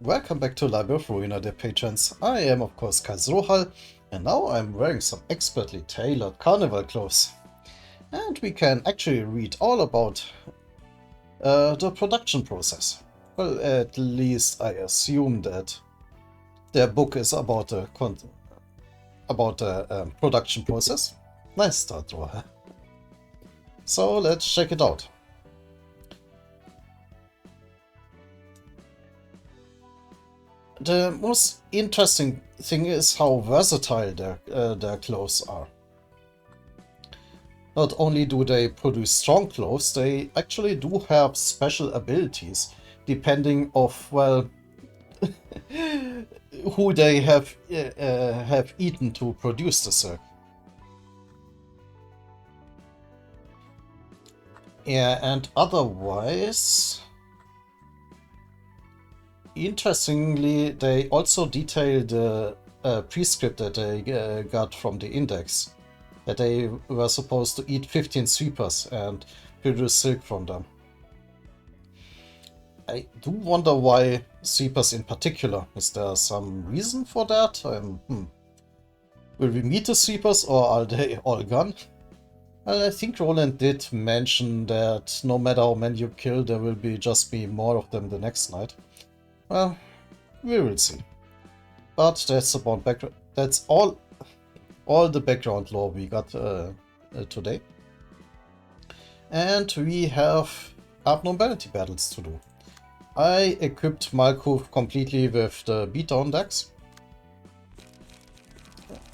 Welcome back to Library of Ruina, dear patrons. I am of course Kaizohal, and now I'm wearing some expertly tailored carnival clothes. And we can actually read all about the production process. Well, at least I assume that their book is about the production process. Nice start, Roha. So let's check it out. The most interesting thing is how versatile their clothes are. Not only do they produce strong clothes, they actually do have special abilities, depending of, well, who they have eaten to produce the silk. Yeah, and otherwise, interestingly, they also detail the prescript that they got from the index. That they were supposed to eat 15 sweepers and produce silk from them. I do wonder why sweepers in particular. Is there some reason for that? Will we meet the sweepers or are they all gone? Well, I think Roland did mention that no matter how many you kill, there will just be more of them the next night. Well, we will see. But that's about background. That's all the background lore we got today. And we have abnormality battles to do. I equipped Malkuth completely with the beatdown decks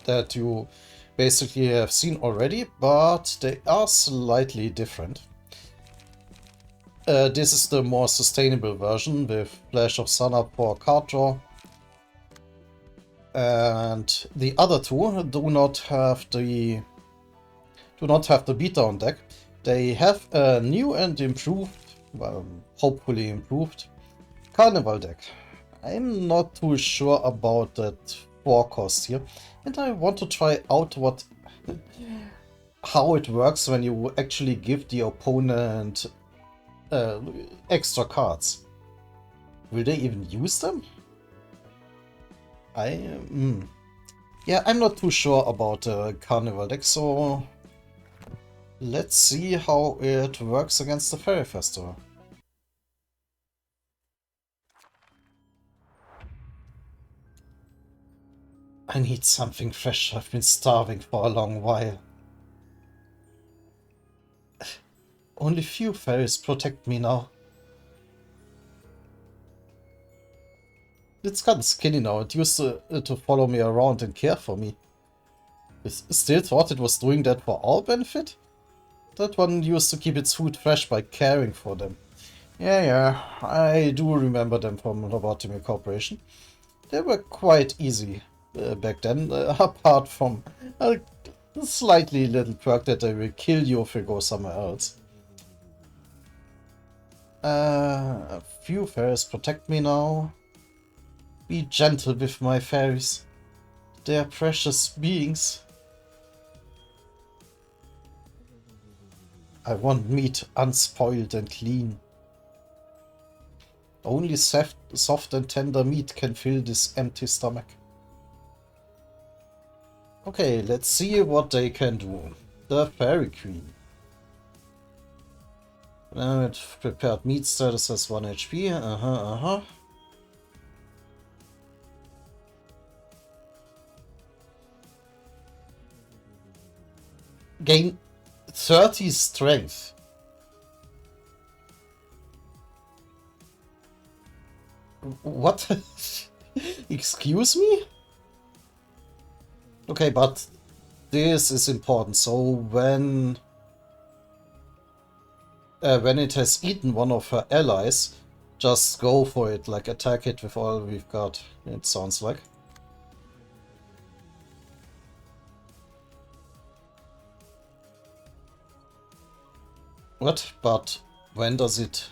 that you basically have seen already, but they are slightly different. This is the more sustainable version with Flash of Sun up for card draw. And the other two do not have the beatdown deck. They have a new and improved, well, hopefully improved, Carnival deck. I'm not too sure about that 4-cost here, and I want to try out how it works when you actually give the opponent extra cards. Will they even use them? Yeah, I'm not too sure about the Carnival deck, so let's see how it works against the Fairy Festival. I need something fresh. I've been starving for a long while. Only few fairies protect me now. It's gotten skinny now. It used to follow me around and care for me. I still thought it was doing that for our benefit? That one used to keep its food fresh by caring for them. Yeah, I do remember them from Lobotomy Corporation. They were quite easy back then, apart from a slightly little perk that they will kill you if you go somewhere else. A few fairies protect me now. Be gentle with my fairies. They are precious beings. I want meat unspoiled and clean. Only soft and tender meat can fill this empty stomach. Okay, let's see what they can do. The Fairy Queen. With prepared meat status has 1 HP. Gain 30 strength. What? Excuse me? Okay, but this is important. So when it has eaten one of her allies, just go for it, like attack it with all we've got, it sounds like. What? But when does it...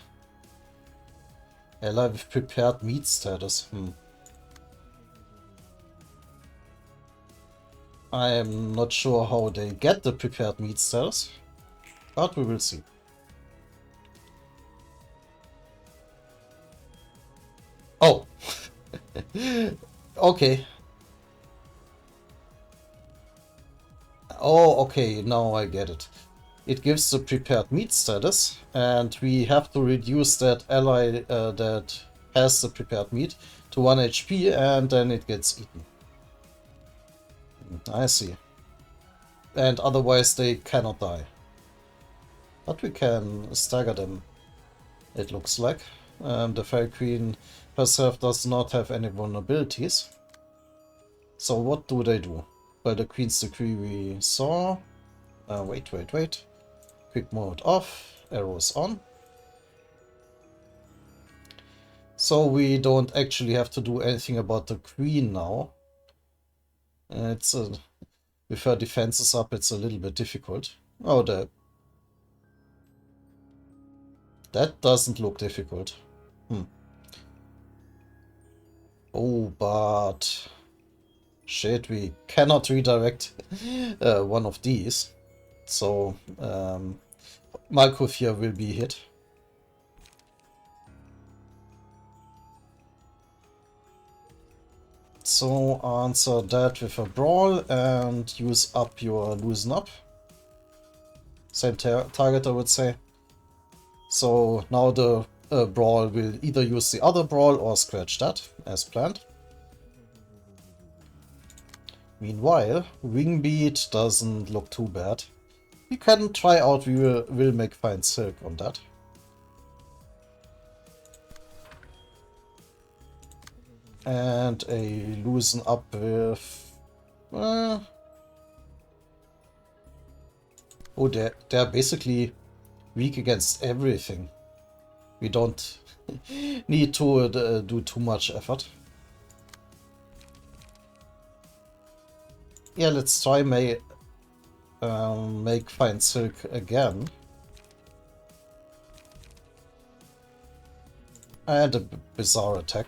Ally with prepared meat status? I am not sure how they get the prepared meat status, but we will see. Oh, Okay. Oh, okay, now I get it. It gives the prepared meat status, and we have to reduce that ally that has the prepared meat to 1 HP, and then it gets eaten. I see. And otherwise they cannot die. But we can stagger them, it looks like. The Fairy Queen herself does not have any vulnerabilities. So what do they do? Well, the Queen's Decree we saw. Wait. Quick mode off, arrows on. So we don't actually have to do anything about the Queen now. With her defenses up, it's a little bit difficult. Oh, that doesn't look difficult. Oh, but shit, we cannot redirect one of these. So Malkuthia will be hit. So answer that with a brawl and use up your loosen up. Same target, I would say. So now the brawl will either use the other brawl or scratch that, as planned. Meanwhile, Wingbeat doesn't look too bad. We can try out, we will make fine silk on that. And a loosen up with... oh, they're basically weak against everything. We don't need to do too much effort. Yeah, let's try make fine silk again. And a bizarre attack.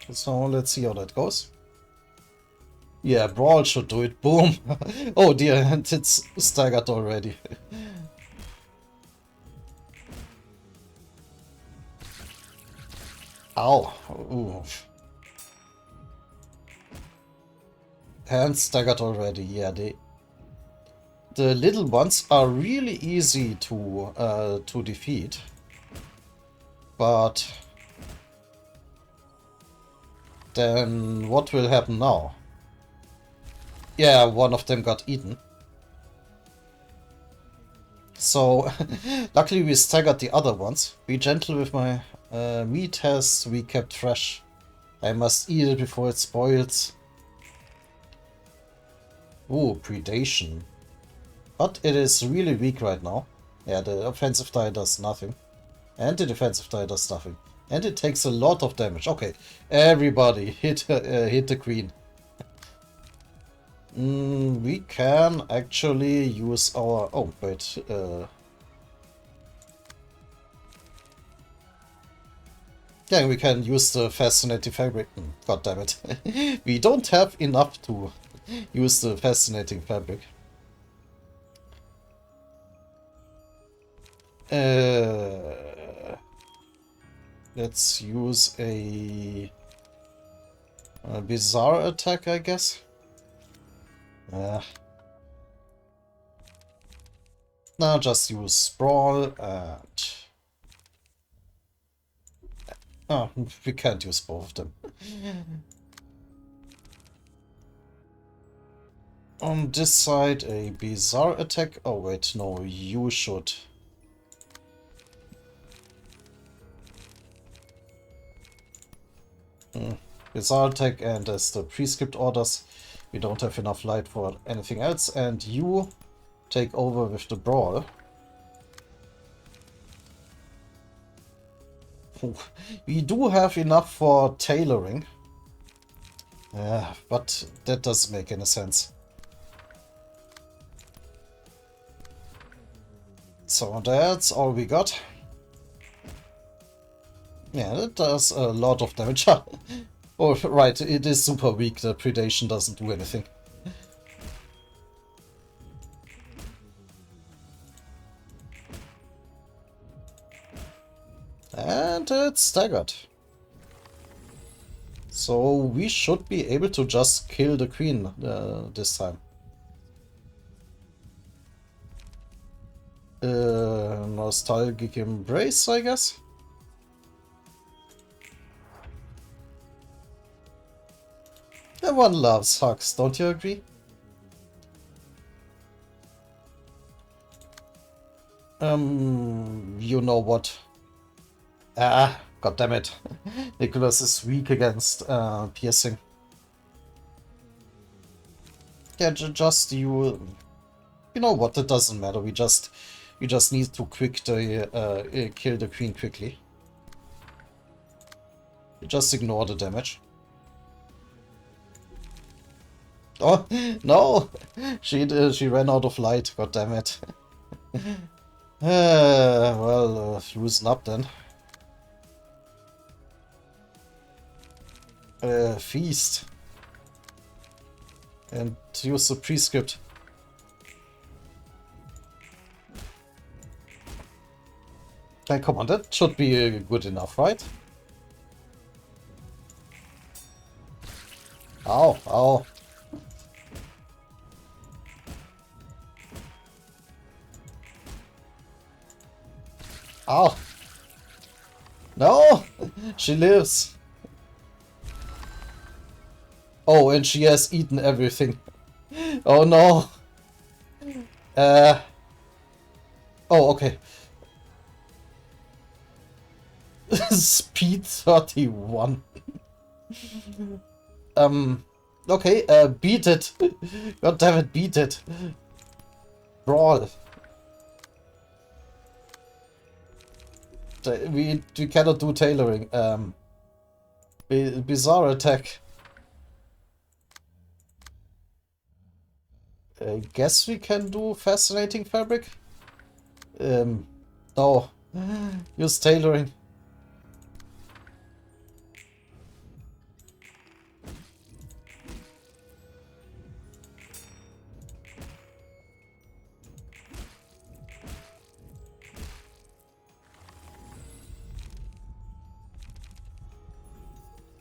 So let's see how that goes. Yeah, brawl should do it. Boom! Oh dear, and it's staggered already. Ow! Ooh. And staggered already. Yeah, the little ones are really easy to defeat, but then what will happen now? Yeah, one of them got eaten. So, luckily we staggered the other ones. Be gentle with my meat has to be kept fresh. I must eat it before it spoils. Ooh, predation. But it is really weak right now. Yeah, the offensive die does nothing. And the defensive die does nothing. And it takes a lot of damage. Okay, everybody hit the queen. We can actually use our... Oh, wait. Yeah, we can use the fascinating fabric. God damn it. We don't have enough to use the fascinating fabric. Let's use a bizarre attack, I guess. Now just use sprawl and... Oh, we can't use both of them. On this side, a bizarre attack. Oh wait, no, you should. Bizarre attack, and as the prescript orders, we don't have enough light for anything else, and you take over with the brawl. We do have enough for tailoring. But that doesn't make any sense. So that's all we got. Yeah, that does a lot of damage. Oh, right, it is super weak. The predation doesn't do anything. And it's staggered. So we should be able to just kill the queen this time. Nostalgic embrace, I guess. Everyone loves hugs, don't you agree? You know what? Ah, god damn it. Nicholas is weak against piercing. Yeah, just you know what? It doesn't matter. We just need to kill the queen quickly. Just ignore the damage. Oh no! She ran out of light. God damn it. Well, loosen up then. Feast. And use the prescript. Come on, that should be good enough, right? Ow, ow. Ow. No! She lives. Oh, and she has eaten everything. Oh no. Oh, okay. Speed 31. Okay, beat it. God damn it, beat it. Brawl. We cannot do tailoring. Bizarre attack. I guess we can do fascinating fabric. No. Use tailoring.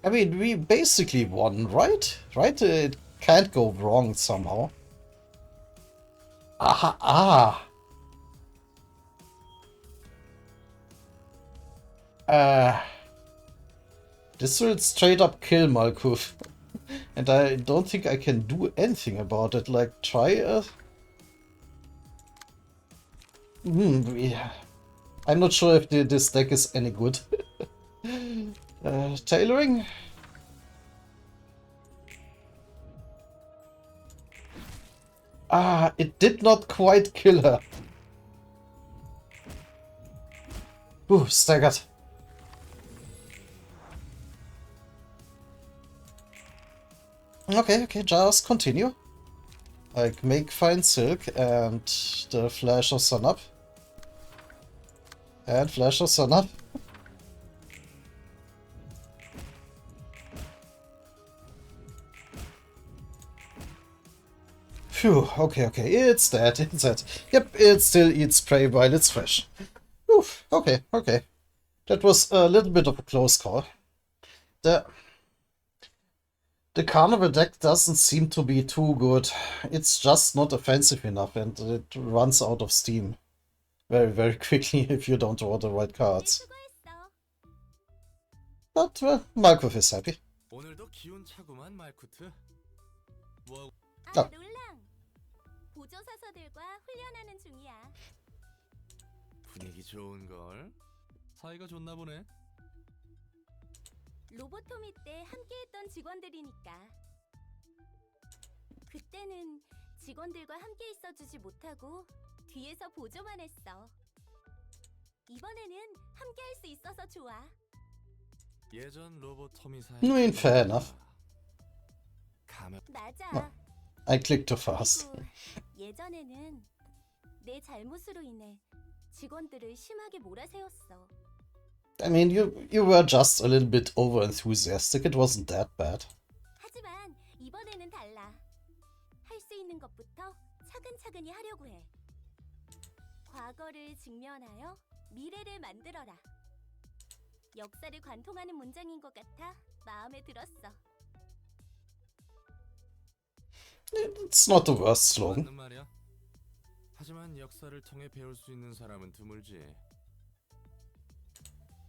I mean, we basically won, right? Right? It can't go wrong somehow. Aha! This will straight up kill Malkuth. And I don't think I can do anything about it. Like, try a... yeah. I'm not sure if this deck is any good. Tailoring? Ah, it did not quite kill her. Ooh, staggered. Okay, just continue. Like, make fine silk and the flash of sun up. And flash of sun up. Phew, okay, it's dead, it's dead. Yep, it still eats prey while it's fresh. Oof, okay. That was a little bit of a close call. The Carnival deck doesn't seem to be too good. It's just not offensive enough and it runs out of steam very, very quickly if you don't draw the right cards. But, Malkuth is happy. 오늘도 기운 차구만 말쿠트. 뭐 놀랑. 보조 사서들과 훈련하는 중이야. 분위기 좋은 걸. 사이가 좋나 보네. 로보토미 때 함께했던 직원들이니까. 그때는 직원들과 함께 있어주지 못하고 뒤에서 보조만 했어. 이번에는 함께할 수 있어서 좋아. 예전 로보토미사의 I mean, fair enough. 맞아. I clicked too fast. 예전에는 내 잘못으로 인해 직원들을 심하게 몰아세웠어. I mean, you were just a little bit over enthusiastic. It wasn't that bad. 하지만 이번에는 달라. 할 수 있는 것부터 차근차근히 하려고 해. 과거를 직면하여 미래를 만들어라. 역사를 관통하는 문장인 것 같아 마음에 들었어. It's not the worst slogan. 맞는 말이야. 하지만 역사를 통해 배울 수 있는 사람은 드물지.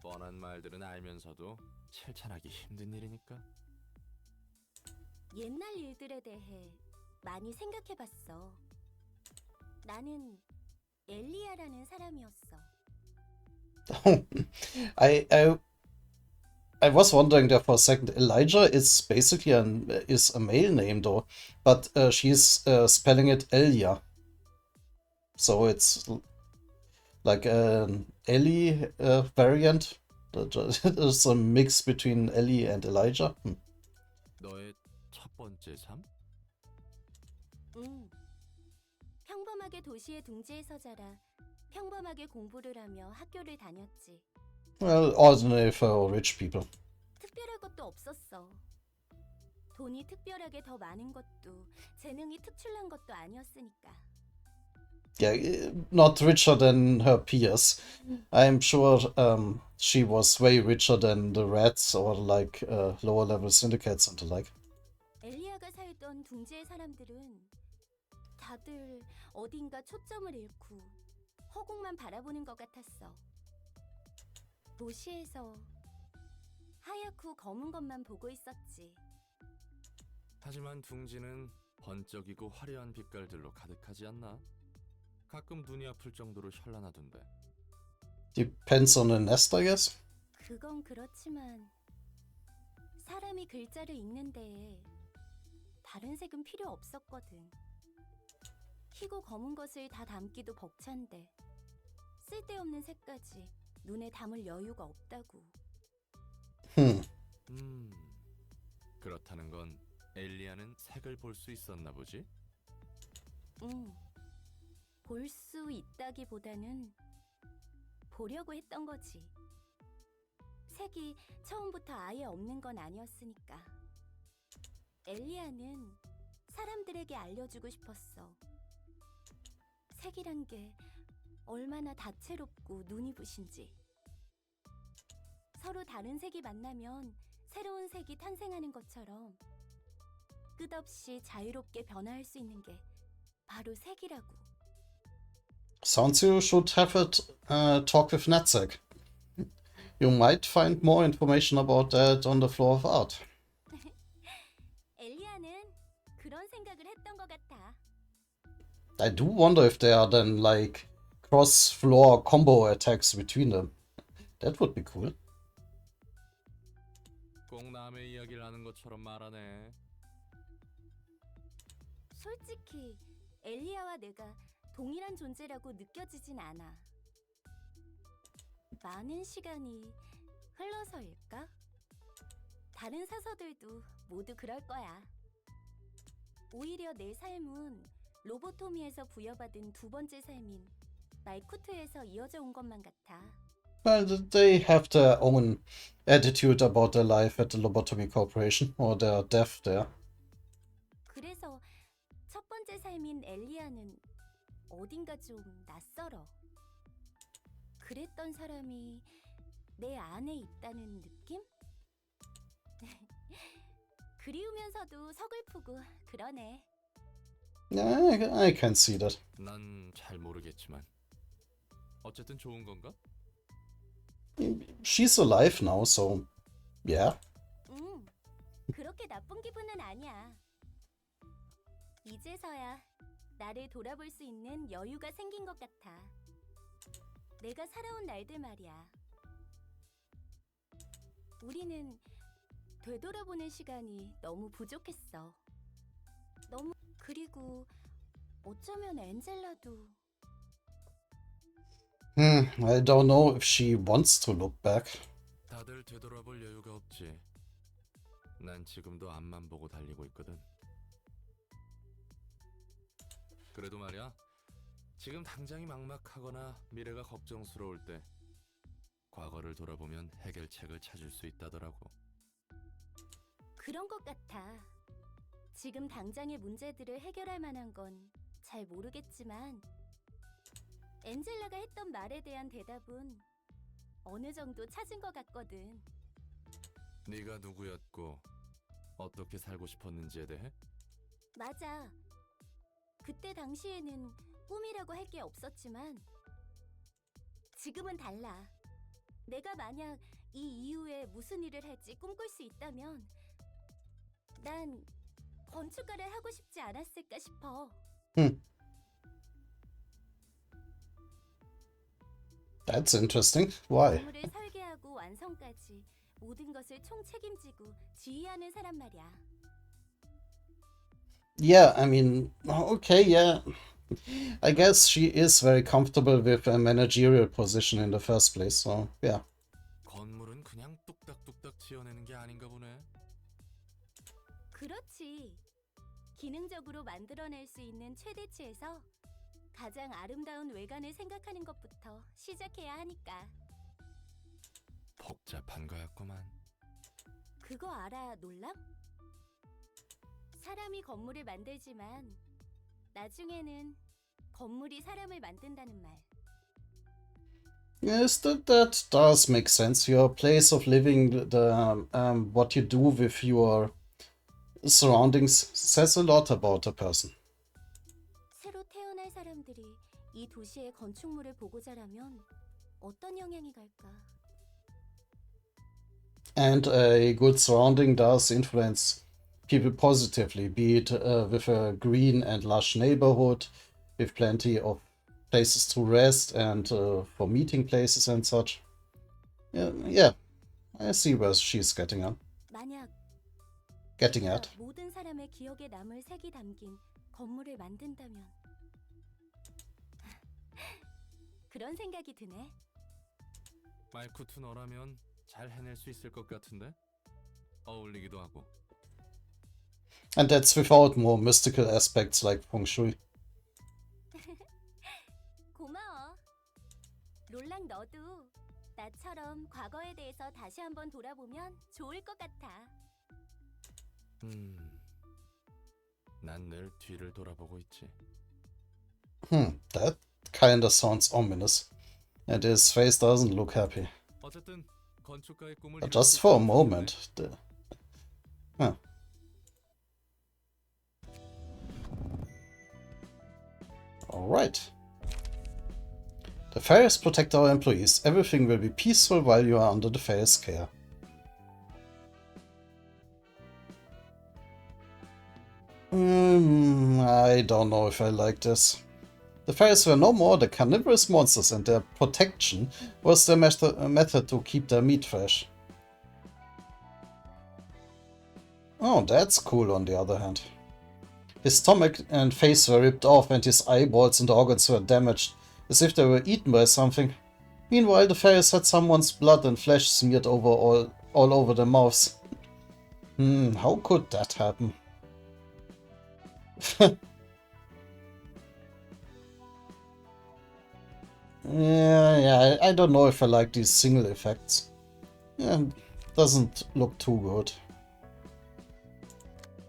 뻔한 말들은 알면서도 실천하기 힘든 일이니까. 옛날 일들에 대해 많이 생각해봤어. 나는 엘리야라는 사람이었어. I was wondering there for a second. Elijah is basically is a male name though, but she's spelling it Elia, so it's like an Ellie variant. It's a mix between Ellie and Elijah. 너의 첫 번째 삶? 평범하게 도시에 둥지에서 자라 평범하게 공부를 하며 학교를 다녔지. Well, ordinary for rich people. 특별할 것도 없었어. 돈이 특별하게 더 많은 것도 재능이 특출난 것도 아니었으니까. Yeah, not richer than her peers. I'm sure she was way richer than the rats or like lower level syndicates and the like. 엘리야가 살던 둥지의 사람들은 다들 어딘가 초점을 잃고 허공만 바라보는 것 같았어. 도시에서 하얗고 검은 것만 보고 있었지. 하지만 둥지는 번쩍이고 화려한 빛깔들로 가득하지 않나? 가끔 눈이 아플 정도로 현란하던데. Depends on the nest, I guess. 그건 그렇지만 사람이 글자를 읽는 데에 다른 색은 필요 없었거든. 희고 검은 것을 다 담기도 벅찬데 쓸데없는 색까지 눈에 담을 여유가 없다고. 그렇다는 건 엘리야는 색을 볼 수 있었나 보지? 볼 수 있다기보다는 보려고 했던 거지. 색이 처음부터 아예 없는 건 아니었으니까. 엘리야는 사람들에게 알려주고 싶었어. 색이란 게 얼마나 다채롭고 눈이 부신지. 서로 다른 색이 만나면 새로운 색이 탄생하는 것처럼 끝없이 자유롭게 변화할 수 있는 게 바로 색이라고. Sounds you should have a talk with Netzek. You might find more information about that on the floor of art. 엘리야는 그런 생각을 했던 것 같아. I do wonder if there are then like cross-floor combo attacks between them. That would be cool. 꼭 남의 이야기를 하는 것처럼 말하네. 솔직히 엘리야와 내가 동일한 존재라고 느껴지진 않아. 많은 시간이 흘러서일까? 다른 사서들도 모두 그럴 거야. 오히려 내 삶은 로보토미에서 부여받은 두 번째 삶인 말쿠트에서 이어져 온 것만 같아. Well, they have their own attitude about their life at the Lobotomy Corporation, or their death there. 그래서 첫 번째 삶인 엘리야는 어딘가 좀 낯설어. 그랬던 사람이 내 안에 있다는 느낌? 그리우면서도 서글프고 그러네. I can see that. 난 잘 모르겠지만 어쨌든 좋은 건가? She's alive now, so yeah. 그렇게 나쁜 기분은 아니야. 이제서야 나를 돌아볼 수 있는 여유가 생긴 것 같아. 내가 살아온 날들 말이야. 우리는 되돌아보는 시간이 너무 부족했어. 그리고 어쩌면 엔젤라도. I don't know if she wants to look back. 다들 되돌아볼 여유가 없지. 난 지금도 앞만 보고 달리고 있거든. 그래도 말이야, 지금 당장이 막막하거나 미래가 걱정스러울 때 과거를 돌아보면 해결책을 찾을 수 있다더라고. 그런 것 같아. 지금 당장의 문제들을 해결할 만한 건 잘 모르겠지만 엔젤라가 했던 말에 대한 대답은 어느 정도 찾은 것 같거든. 네가 누구였고 어떻게 살고 싶었는지에 대해? 맞아. 그때 당시에는 꿈이라고 할 게 없었지만 지금은 달라. 내가 만약 이 이후에 무슨 일을 할지 꿈꿀 수 있다면 난 건축가를 하고 싶지 않았을까 싶어. That's interesting. Why? 건물을 설계하고 완성까지 모든 것을 총책임지고 지휘하는 사람 말이야. Yeah, I mean, okay, yeah. I guess she is very comfortable with a managerial position in the first place, so yeah. 건물은 그냥 뚝딱뚝딱 지어내는 게 아닌가 보네. 그렇지. 기능적으로 만들어낼 수 있는 최대치에서 가장 아름다운 외관을 생각하는 것부터 시작해야 하니까. 복잡한 거였구만. 그거 알아, 놀람? 사람이 건물을 만들지만 나중에는 건물이 사람을 만든다는 말. Yes, that does make sense. Your place of living, what you do with your surroundings says a lot about a person. 새로 태어날 사람들이 이 도시의 건축물을 보고 자라면 어떤 영향이 갈까? And a good surrounding does influence people positively, be it with a green and lush neighborhood, with plenty of places to rest and for meeting places and such. Yeah, I see where she's getting at. 만약 Getting at. 모든 사람의 기억에 남을 색이 담긴 건물을 만든다면 그런 생각이 드네. 말쿠투 너라면 잘 해낼 수 있을 것 같은데? 어울리기도 하고. And that's without more mystical aspects like feng shui. 고마워. 롤랑 너도 나처럼 과거에 대해서 다시 한번 돌아보면 좋을 것 같아. 난 늘 뒤를 돌아보고 있지. That kinda sounds ominous. And his face doesn't look happy. 어쨌든 건축가의 꿈을 But just for a moment. Alright. The fairies protect our employees. Everything will be peaceful while you are under the fairies' care. I don't know if I like this. The fairies were no more the carnivorous monsters, and their protection was their method to keep their meat fresh. Oh, that's cool on the other hand. His stomach and face were ripped off, and his eyeballs and organs were damaged, as if they were eaten by something. Meanwhile, the fairies had someone's blood and flesh smeared over all over their mouths. How could that happen? Yeah, I don't know if I like these single effects. Yeah, doesn't look too good.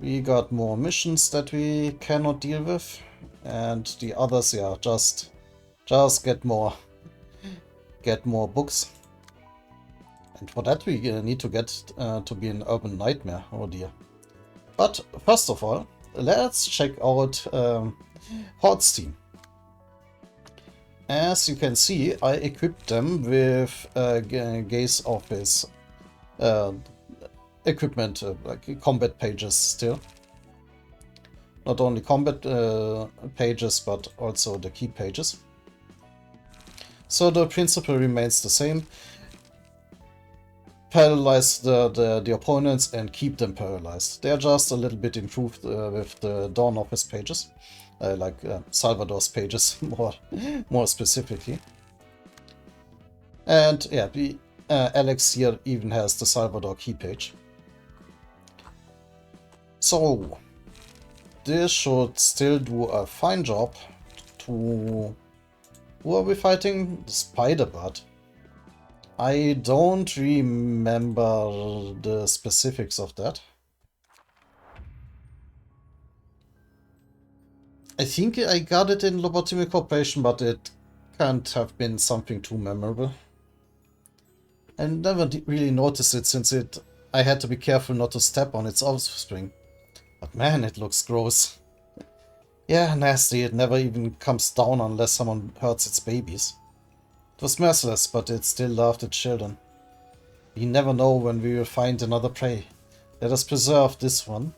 We got more missions that we cannot deal with, and the others, yeah, just get more books. And for that we need to get to be an urban nightmare. Oh dear. But first of all, let's check out Horde's team. As you can see, I equipped them with Gaze Office equipment, like combat pages still. Not only combat pages, but also the key pages. So the principle remains the same. Paralyze the opponents and keep them paralyzed. They're just a little bit improved with the Dawn Office pages. Like Salvador's pages, more specifically. And yeah, Alex here even has the Salvador key page. So, this should still do a fine job to... Who are we fighting? The Spider-Bat. I don't remember the specifics of that. I think I got it in Lobotomy Corporation, but it can't have been something too memorable. I never really noticed it since I had to be careful not to step on its offspring. But man, it looks gross. Yeah, nasty. It never even comes down unless someone hurts its babies. It was merciless, but it still loved its children. We never know when we will find another prey. Let us preserve this one.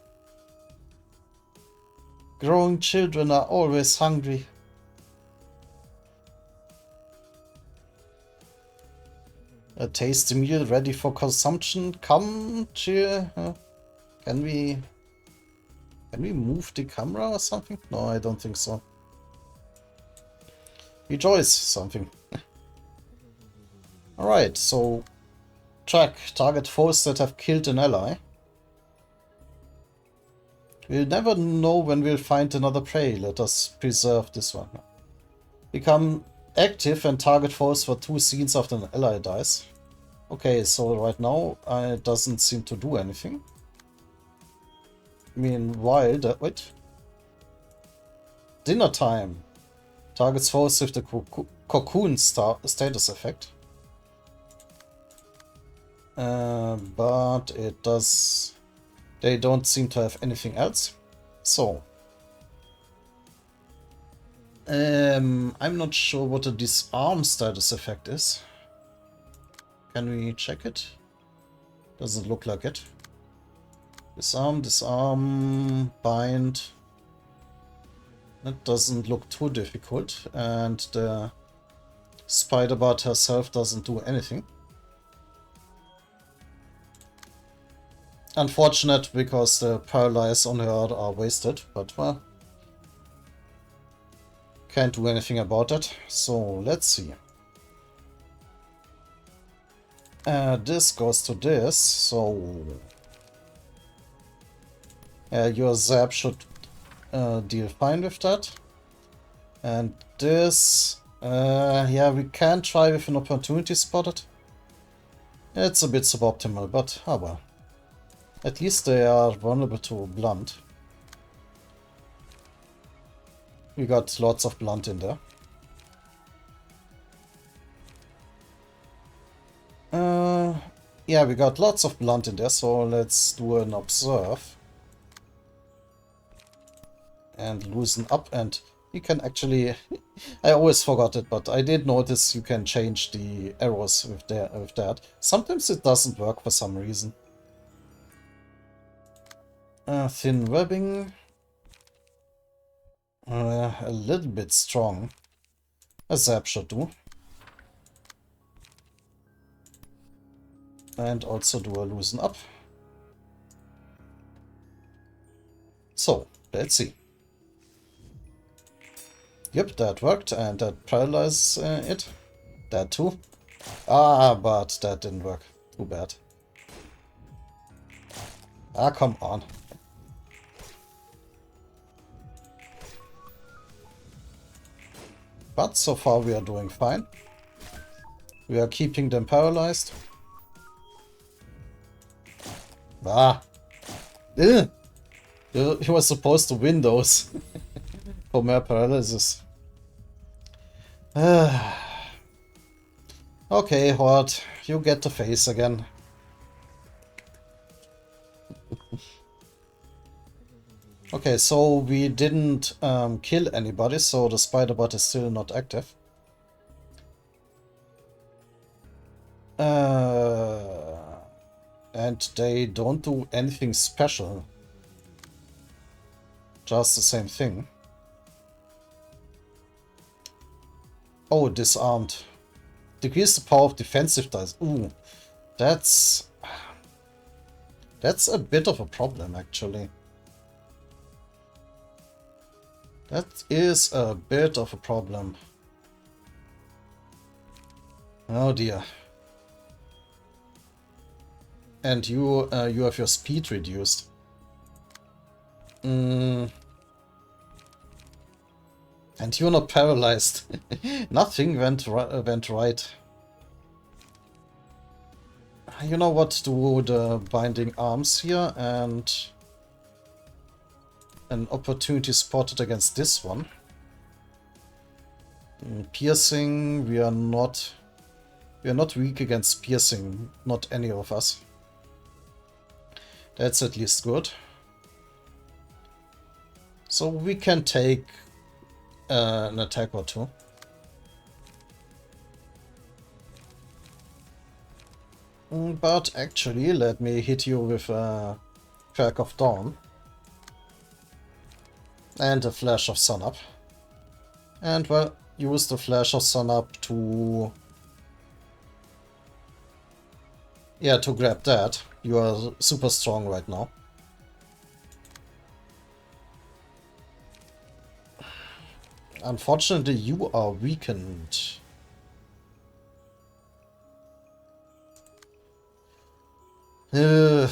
Growing children are always hungry. A tasty meal ready for consumption. Come, cheer. Can we move the camera or something? No, I don't think so. Rejoice something. Alright, so track target foes that have killed an ally. We'll never know when we'll find another prey. Let us preserve this one. Become active and target foes for 2 scenes after an ally dies. Okay, so right now it doesn't seem to do anything. Meanwhile, wait. Dinner time. Targets foes with the cocoon status effect. But it does... They don't seem to have anything else. So. I'm not sure what the disarm status effect is. Can we check it? Doesn't look like it. Disarm, disarm, bind. That doesn't look too difficult. And the spider bot herself doesn't do anything. Unfortunate, because the paralyze on her are wasted, but well, can't do anything about it. So let's see. This goes to this, so your zap should deal fine with that. And this, yeah, we can try with an opportunity spotted. It's a bit suboptimal, but oh well. At least they are vulnerable to blunt. We got lots of blunt in there. Yeah, we got lots of blunt in there, so let's do an observe. And loosen up, and you can actually... I always forgot it, but I did notice you can change the arrows with that. Sometimes it doesn't work for some reason. Thin webbing. A little bit strong. A zap should do. And also do a loosen up. So, let's see. Yep, that worked, and that paralyzes it. That too. Ah, but that didn't work. Too bad. Ah, come on. But so far we are doing fine. We are keeping them paralyzed. Ah! Ugh. You were supposed to win those for mere paralysis. Okay, Horde, you get the face again. Okay, so we didn't kill anybody, so the spider bot is still not active. And they don't do anything special. Just the same thing. Oh, disarmed. Decrease the power of defensive dice. Ooh, that's a bit of a problem, actually. That is a bit of a problem. Oh dear. And you have your speed reduced. And you're not paralyzed. Nothing went right. You know what? Do the binding arms here, and an opportunity spotted against this one. Piercing, we are not We are not weak against piercing, not any of us. That's at least good. So we can take an attack or two. But actually, let me hit you with a Crack of Dawn. And a Flash of Sunup. And, well, use the Flash of Sunup to... yeah, to grab that. You are super strong right now. Unfortunately, you are weakened. Yeah,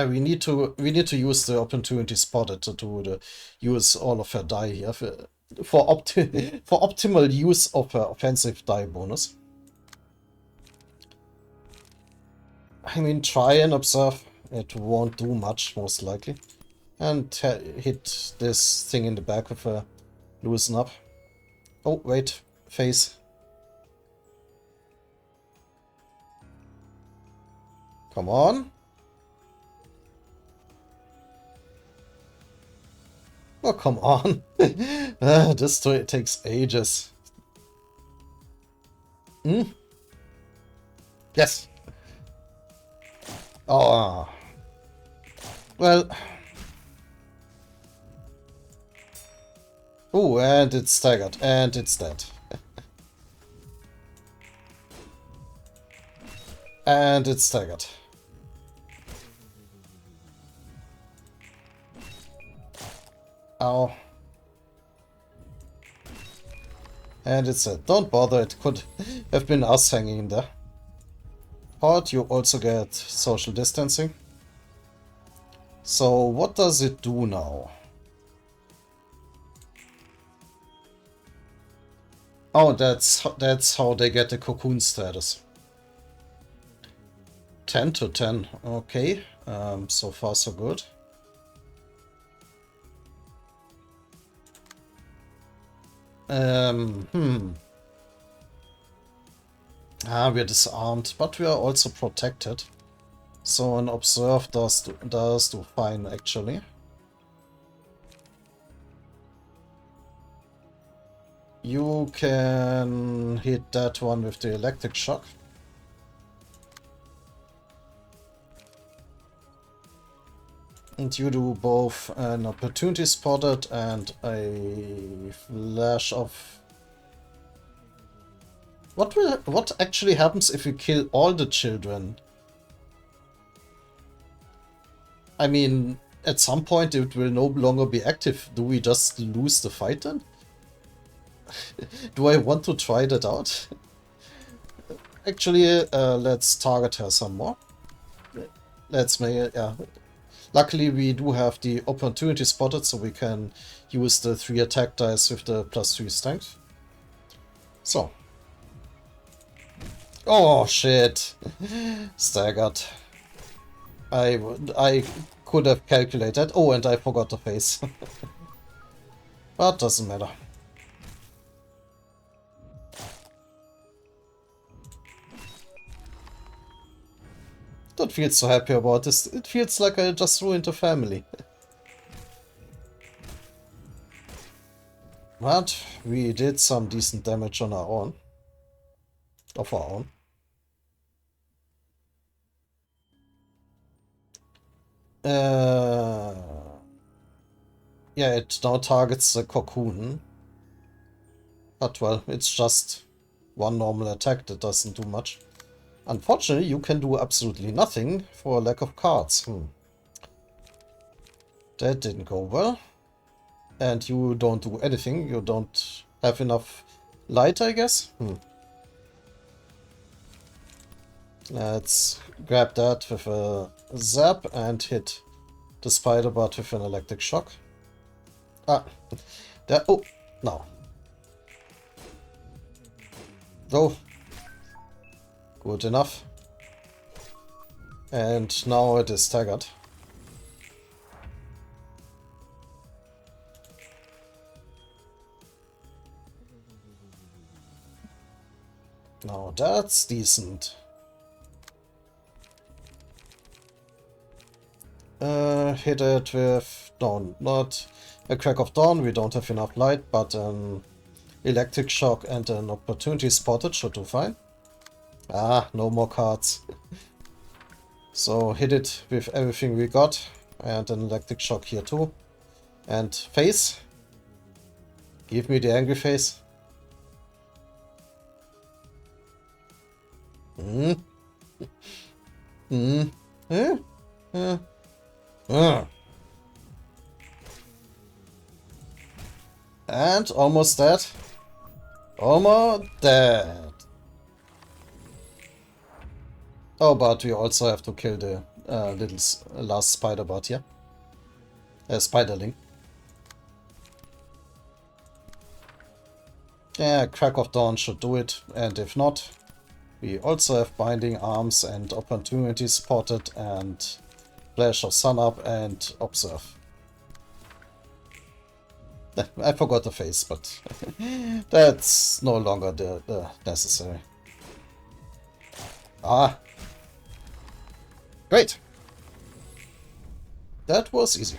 we need to use the opportunity spotted to use all of her die here for optimal use of her offensive die bonus. I mean, try and observe. It won't do much, most likely. And hit this thing in the back with a loosen up. Oh, wait. Face. Come on. Oh, come on. This takes ages. Yes. Oh. Well. Oh, and it's staggered. And it's dead. And it's staggered. Ow. And it's dead. Don't bother, it could have been us hanging in there. But you also get social distancing. So what does it do now? Oh, that's how they get the cocoon status. 10 to 10. Okay. So far so good. We're disarmed, but we are also protected. So an observe does do fine, actually. You can hit that one with the electric shock. And you do both an opportunity spotted and a flash of... What actually happens if you kill all the children? I mean, at some point it will no longer be active. Do we just lose the fight then? Do I want to try that out? Actually, let's target her some more. Let's make it, yeah. Luckily, we do have the opportunity spotted, so we can use the 3 attack dice with the +3 strength. So. Oh, shit. Staggered. I could have calculated. Oh, and I forgot the face. But doesn't matter. Don't feel so happy about this. It feels like I just ruined a family. But we did some decent damage on our own. Of our own. Yeah, it now targets the cocoon. But well, it's just one normal attack that doesn't do much. Unfortunately, you can do absolutely nothing for a lack of cards. That didn't go well. And you don't do anything. You don't have enough light, I guess. Let's grab that with a zap and hit the spider bot with an electric shock. Ah, there. Oh, no. Go. Good enough. And now it is staggered. Now that's decent. Hit it with... No, not a crack of dawn. We don't have enough light, but an electric shock and an opportunity spotted should do fine. Ah, no more cards. So hit it with everything we got. And an electric shock here too. And face. Give me the angry face. Hmm. Hmm. Eh? And almost dead. Almost dead. Oh, but we also have to kill the little last spider bot here. Spiderling. Yeah, Crack of Dawn should do it, and if not, we also have Binding Arms and Opportunity Spotted and Flash of Sunup and Observe. I forgot the face, but that's no longer the necessary. Ah! Great! That was easy.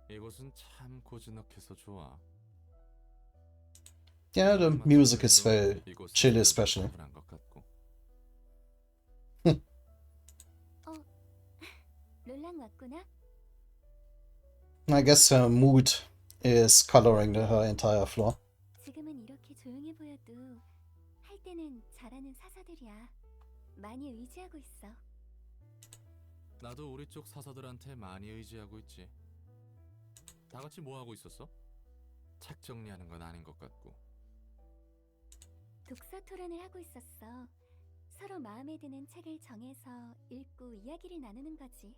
이곳은 참 고즈넉해서 좋아. Yeah, the music is very chilly, especially. 롤랑 왔구나. I guess her mood is coloring her entire floor. 지금은 이렇게 조용해 보여도 할 때는 잘하는 사사들이야. 많이 의지하고 있어. 나도 우리 쪽 사사들한테 많이 의지하고 있지. 다 같이 뭐 하고 있었어? 책 정리하는 건 아닌 것 같고. 독서 토론을 하고 있었어. 서로 마음에 드는 책을 정해서 읽고 이야기를 나누는 거지.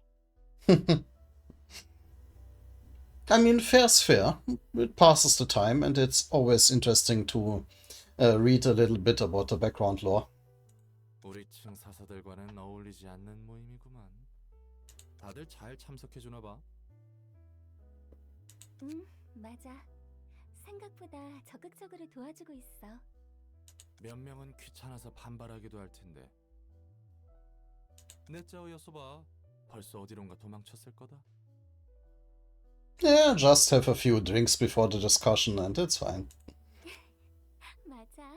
I mean, fair's fair. It passes the time, and it's always interesting to read a little bit about the background lore. 우리 층 사사들과는 어울리지 않는 모임이구만. 다들 잘 참석해 주나 봐. 맞아. 생각보다 적극적으로 도와주고 있어. 몇 명은 귀찮아서 반발하기도 할 텐데. 내 짜오였어 봐. 벌써 어디론가 도망쳤을 거다. Yeah, just have a few drinks before the discussion and it's fine. 맞아.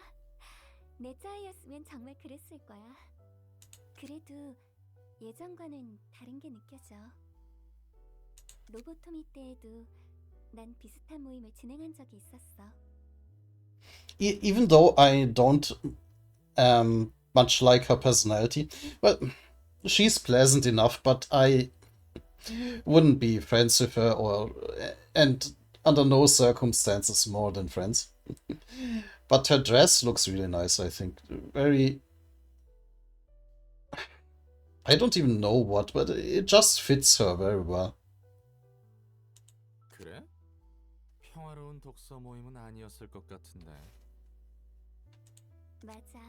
내 짜이였으면 정말 그랬을 거야. 그래도 예전과는 다른 게 느껴져. 로보토미 때에도 난 비슷한 모임을 진행한 적이 있었어. Even though I don't much like her personality, well, she's pleasant enough, but I wouldn't be friends with her, and under no circumstances more than friends. But her dress looks really nice, I think. Very... I don't even know what, but it just fits her very well. 그래? 평화로운 독서 모임은 아니었을 것 같은데. 맞아.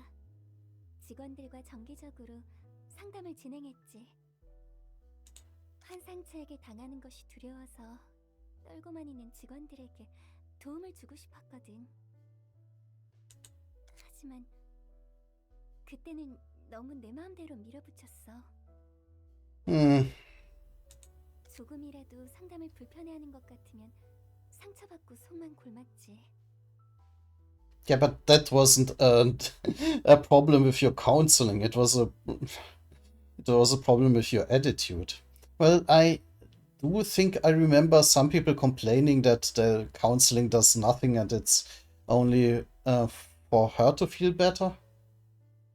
직원들과 정기적으로 상담을 진행했지. 환상체에게 당하는 것이 두려워서 떨고만 있는 직원들에게 도움을 주고 싶었거든. 하지만 그때는 너무 내 마음대로 밀어붙였어. 조금이라도 상담을 불편해하는 것 같으면 상처받고 속만 골맞지. Yeah, but that wasn't a problem with your counseling. It was a problem with your attitude. Well, I do think I remember some people complaining that the counseling does nothing and it's only for her to feel better.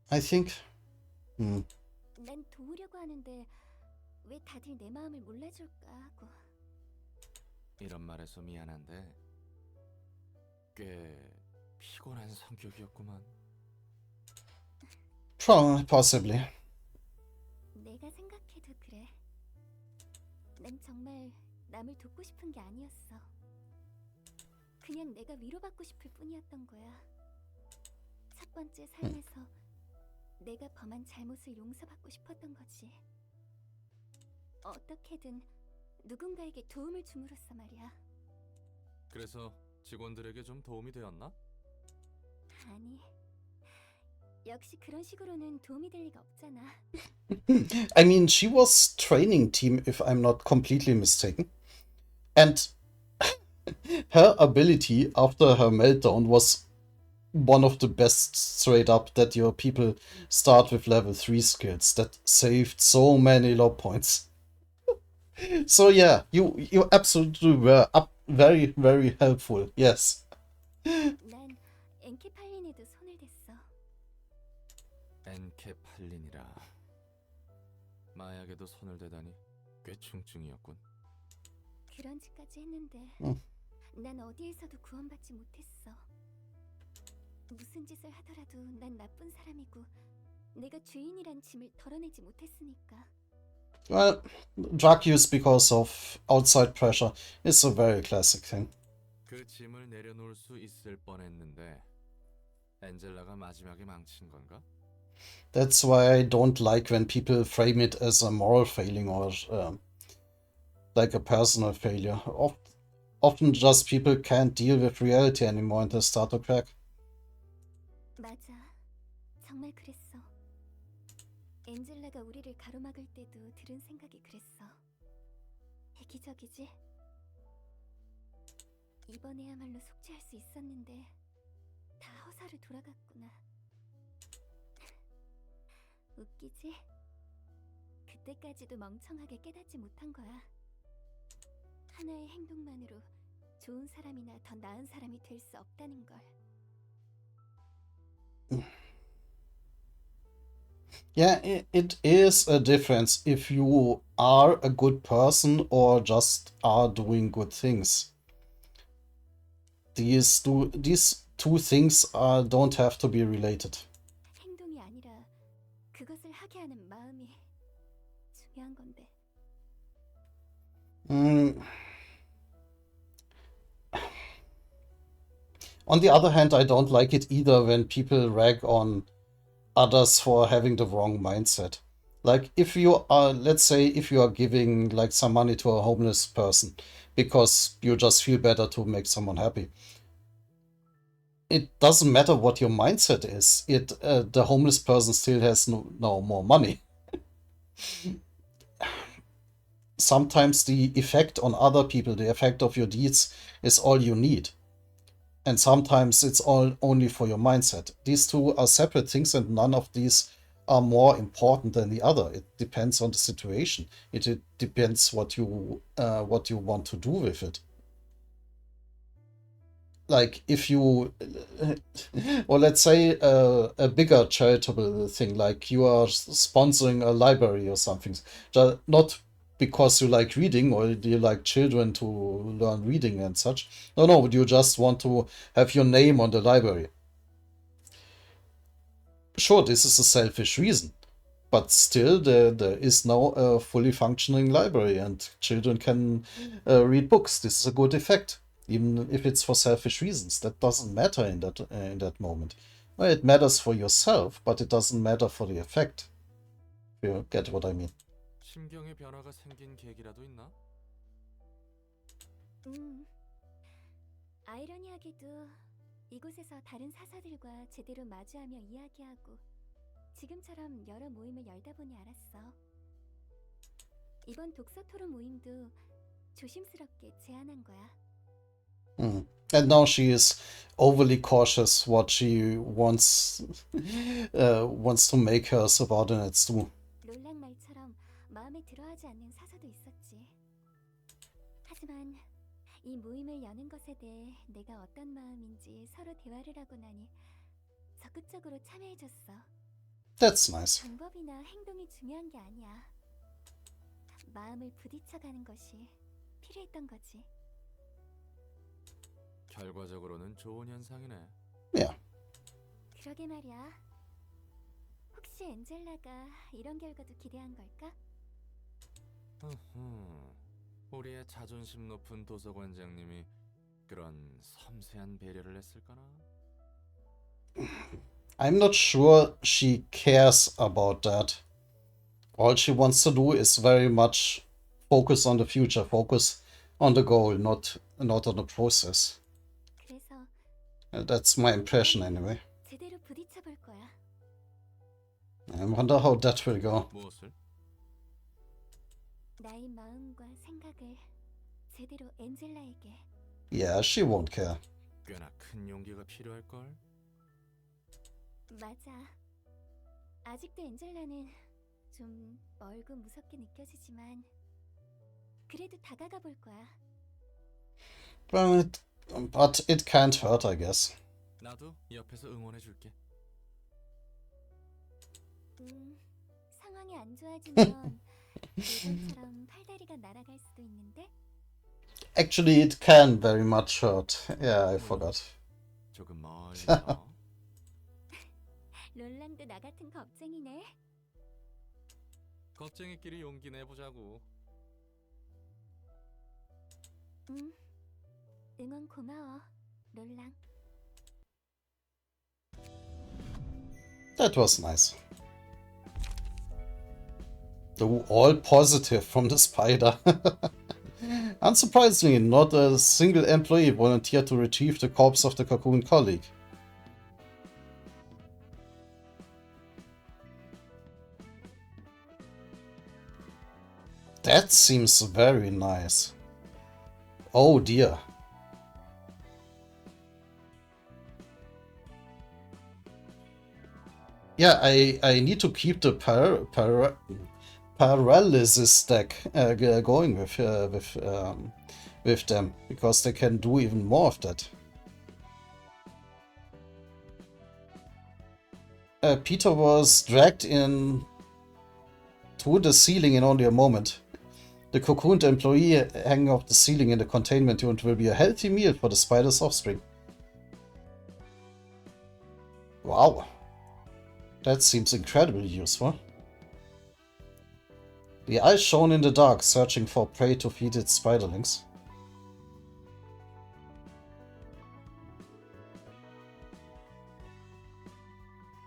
I think. 난 도우려고 하는데 왜 다들 내 마음을 몰라줄까 하고. 이런 말해서 미안한데 꽤 피곤한 성격이었구만. Possibly. 내가 생각해도 그래. 난 정말 남을 돕고 싶은 게 아니었어. 그냥 내가 위로받고 싶을 뿐이었던 거야. 첫 번째 삶에서 내가 범한 잘못을 용서받고 싶었던 거지. 어떻게든 누군가에게 도움을 줌으로써 말이야. 그래서 직원들에게 좀 도움이 되었나? 아니, 역시 그런 식으로는 도움이 될 리가 없잖아. I mean, she was training team, if I'm not completely mistaken. And her ability after her meltdown was one of the best straight up, that your people start with level 3 skills that saved so many low points. So yeah, you absolutely were up very, very helpful. Yes. 난 엔케팔린에도 손을 댔어. 엔케팔린이라. 마약에도 손을 대다니 꽤 충증이었군. 그런 짓까지 했는데 난 어디에서도 구원받지 못했어. 무슨 짓을 하더라도 난 나쁜 사람이고 내가 주인이란 짐을 덜어내지 못했으니까. Well, drug use because of outside pressure is a very classic thing. 그 짐을 내려놓을 수 있을 뻔했는데 엔젤라가 마지막에 망친 건가? That's why I don't like when people frame it as a moral failing or like a personal failure. Often just people can't deal with reality anymore and they start to crack. 맞아. 정말 그랬어. 엔젤라가 우리를 가로막을 때도 들은 생각이 그랬어. 이기적이지? 이번에야말로 속죄할 수 있었는데 다 허사로 돌아갔구나. 웃기지? 그때까지도 멍청하게 깨닫지 못한 거야. 하나의 행동만으로 좋은 사람이나 더 나은 사람이 될 수 없다는 걸. Yeah, it is a difference if you are a good person or just are doing good things. These two things don't have to be related. 행동이 아니라 그것을 하게 하는 마음이 중요한 건데. On the other hand, I don't like it either when people rag on others for having the wrong mindset. Like if you are, let's say, if you are giving like some money to a homeless person because you just feel better to make someone happy. It doesn't matter what your mindset is. The homeless person still has no more money. Sometimes the effect on other people, the effect of your deeds, is all you need. And sometimes it's all only for your mindset. These two are separate things, and none of these are more important than the other. It depends on the situation. It depends what you want to do with it. Like if you, or let's say a bigger charitable thing, like you are sponsoring a library or something, not because you like reading or you like children to learn reading and such. No, you just want to have your name on the library. Sure, this is a selfish reason, but still there is now a fully functioning library and children can read books. This is a good effect, even if it's for selfish reasons. That doesn't matter in that moment. Well, it matters for yourself, but it doesn't matter for the effect. If you get what I mean. 심경의 변화가 생긴 계기라도 있나? 아이러니하게도 이곳에서 다른 사사들과 제대로 마주하며 이야기하고 지금처럼 여러 모임을 열다 보니 알았어. 이번 독서 토론 모임도 조심스럽게 제안한 거야. And now she is overly cautious what she wants to make her subordinates do. 롤랑 말처럼 마음에 들어하지 않는 사사도 있었지. 하지만 이 모임을 여는 것에 대해 내가 어떤 마음인지 서로 대화를 하고 나니 적극적으로 참여해줬어. That's nice. 방법이나 행동이 중요한 게 아니야. 마음을 부딪혀가는 것이 필요했던 거지. 결과적으로는 좋은 현상이네. Yeah. 그러게 말이야. 혹시 엔젤라가 이런 결과도 기대한 걸까? 우리의 자존심 높은 도서관장님이 그런 섬세한 배려를 했을까나? I'm not sure she cares about that. All she wants to do is very much focus on the future, focus on the goal, not on the process. 그래서 That's my impression anyway. 제대로 부딪혀 볼 거야. I wonder how that will go. 무엇을? 나의 마음과 생각을 제대로 엔젤라에게. Yeah, she won't care. 꽤나 큰 용기가 필요할 걸. 맞아. 아직도 엔젤라는 좀 멀고 무섭게 느껴지지만 그래도 다가가 볼 거야. But it can't hurt, I guess. 나도 옆에서 응원해 줄게. 상황이 안 좋아지면 예전처럼 팔다리가 날아갈 수도 있는데. Actually, it can very much hurt. Yeah, I forgot. 조금 멀리서. 롤랑도 나 같은 겁쟁이네. 겁쟁이끼리 용기 내보자고. 응원 고마워, 롤랑. That was nice. All positive from the spider. Unsurprisingly, not a single employee volunteered to retrieve the corpse of the cocoon colleague. That seems very nice. Oh dear. Yeah, I need to keep the paralysis stack going with them, because they can do even more of that. Peter was dragged in to the ceiling in only a moment. The cocooned employee hanging off the ceiling in the containment unit will be a healthy meal for the spider's offspring. Wow. That seems incredibly useful. The eye shone in the dark, searching for prey to feed its spiderlings.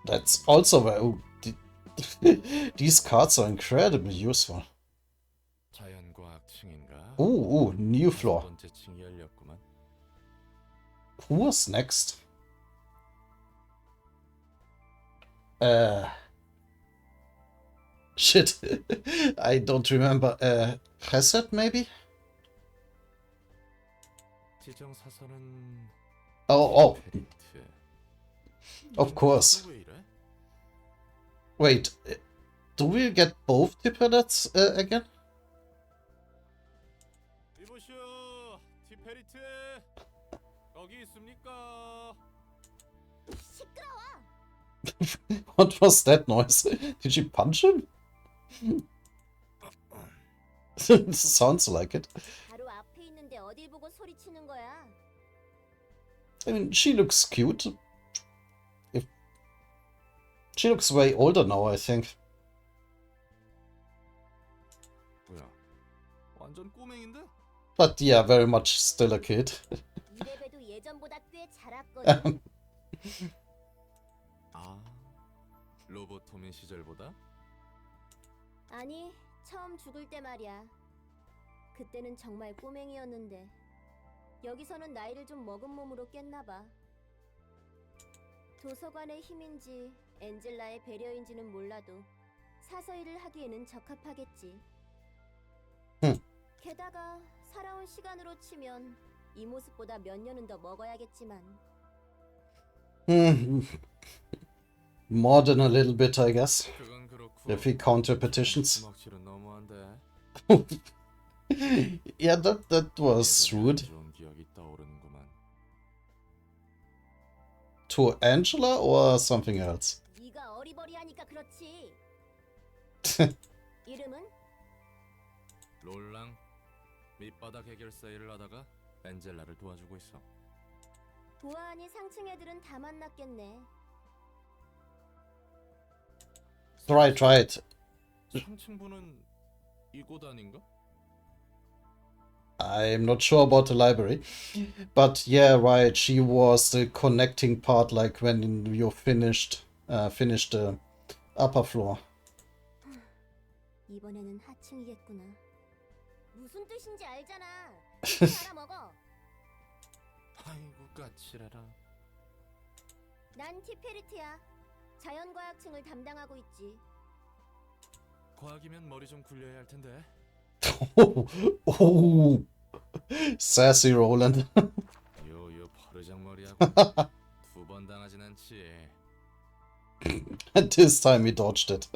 That's also where... Oh, these cards are incredibly useful. Ooh, new floor. Who was next? Shit. I don't remember. Chesed, maybe? Oh. Of course. Wait, do we get both Tiperettes again? What was that noise? Did she punch him? Sounds like it. I mean, she looks cute. She looks way older now, I think. But yeah, very much still a kid. 로보토민 시절보다? 아니, 처음 죽을 때 말이야. 그때는 정말 꼬맹이였는데 여기서는 나이를 좀 먹은 몸으로 깼나 봐. 도서관의 힘인지 엔젤라의 배려인지는 몰라도 사서 일을 하기에는 적합하겠지. 게다가 살아온 시간으로 치면 이 모습보다 몇 년은 더 먹어야겠지만. More than a little bit, I guess. If we count repetitions. Yeah, that was rude. To Angela or something else? 네가 어리버리하니까 그렇지. 이름은? 롤랑. 밑바닥 해결사 일을 하다가 엔젤라를 도와주고 있어. 보아하니 상층 애들은 다 만났겠네. Right. 3층 분은 이곳 아닌가? I'm not sure about the library. But yeah, right, she was the connecting part, like when you finished the upper floor. 이번에는 하층이겠구나. 무슨 뜻인지 알잖아. 알아먹어. 아이고 까칠해라. 난 티페리트야. 자연과학층을 담당하고 있지. 과학이면 머리 좀 굴려야 할 텐데. Oh, sassy Roland. 요 버르장머리하고 두 번 당하진 않지. And this time he dodged it.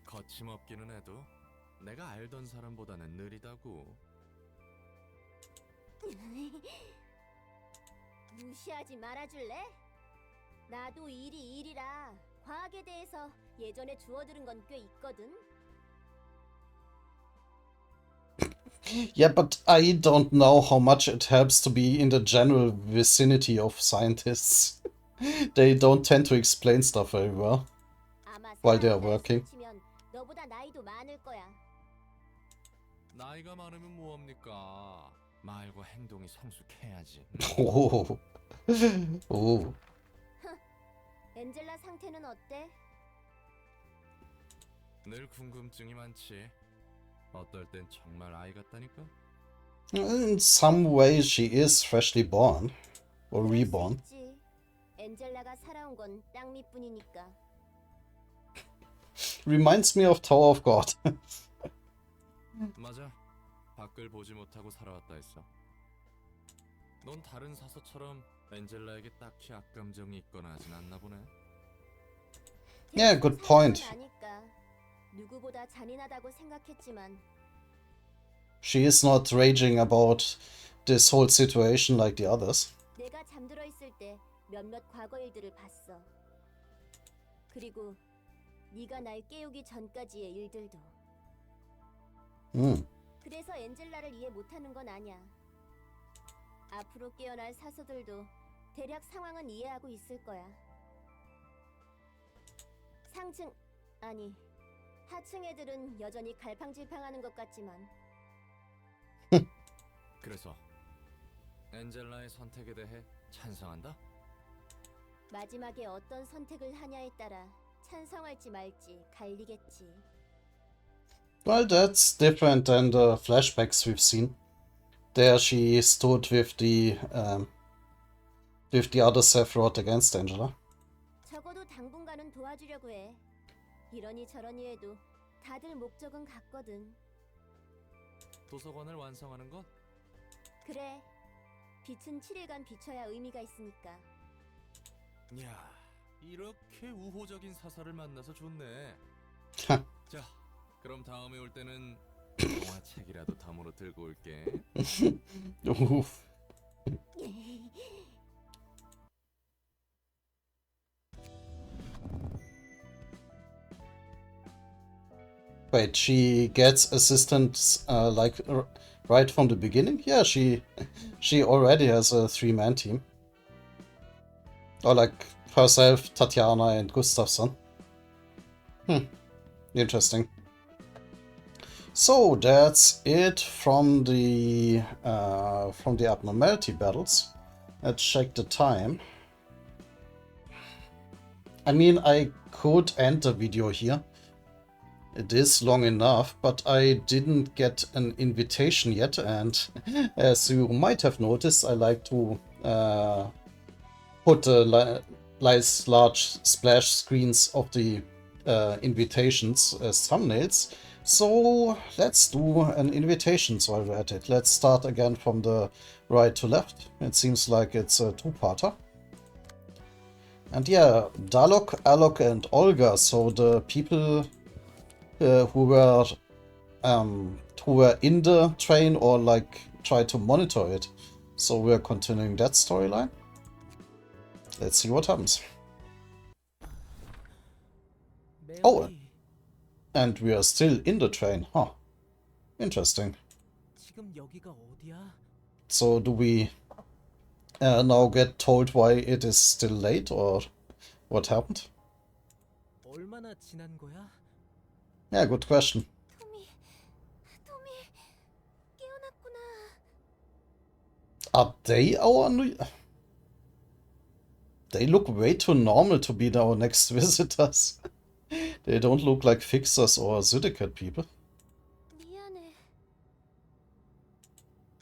거침없기는 해도 내가 알던 사람보다는 느리다고. 무시하지 말아줄래? 나도 일이 일이라 과학에 대해서 예전에 주워들은 건 꽤 있거든. Yeah, but I don't know how much it helps to be in the general vicinity of scientists. They don't tend to explain stuff very well 아마 while they are 사람을 working. 치면 너보다 나이도 많을 거야. 나이가 많으면 뭐합니까? 말과 행동이 성숙해야지. Oh. Oh. 엔젤라 상태는 어때? 늘 궁금증이 많지. 어떨 땐 정말 아이 같다니까. In some ways, she is freshly born or 그럴 수 reborn. 있지. 엔젤라가 살아온 건 땅 밑뿐이니까. Reminds me of Tower of God. 맞아. 밖을 보지 못하고 살아왔다 했어. 넌 다른 사서처럼 엔젤라에게 딱히 악감정이 있거나 하진 않나 보네. Yeah, good point. 아니까 누구보다 잔인하다고 생각했지만 She is not raging about this whole situation like the others. 내가 잠들어 있을 때 몇몇 과거 일들을 봤어. 그리고 네가 날 깨우기 전까지의 일들도. 그래서 엔젤라를 이해 못하는 건 아니야. 앞으로 깨어날 사서들도 대략 상황은 이해하고 있을 거야. 상층, 아니 하층 애들은 여전히 갈팡질팡하는 것 같지만 그래서 엔젤라의 선택에 대해 찬성한다? 마지막에 어떤 선택을 하냐에 따라 찬성할지 말지 갈리겠지. Well, that's different than the flashbacks we've seen. There she stood with the other Sephiroth against Angela. 적어도 당분간은 도와주려고 해. 이러니 저러니 해도 다들 목적은 같거든. 도서관을 완성하는 것? 그래. 빛은 7일간 비춰야 의미가 있으니까. 야, 이렇게 우호적인 사서를 만나서 좋네. 자, 그럼 다음에 올 때는 동화책이라도 덤으로 들고 올게. Oof. Wait, she gets assistance like right from the beginning? Yeah, she already has a 3-man team. Or like herself, Tatiana, and Gustafsson. Interesting. So that's it from the abnormality battles. Let's check the time. I mean, I could end the video here. It is long enough, but I didn't get an invitation yet, and as you might have noticed, I like to put the nice large splash screens of the invitations as thumbnails. So let's do an invitation while we're at it. Let's start again from the right to left. It seems like it's a two-parter. And yeah, Dalok, Alok and Olga, so the people who were in the train or like try to monitor it. So we're continuing that storyline. Let's see what happens. Oh, and we are still in the train, huh? Interesting. So do we now get told why it is still late or what happened? Yeah, good question. 토미, 깨어났구나. Are they our new... They look way too normal to be our next visitors. They don't look like fixers or syndicate people. 미안해.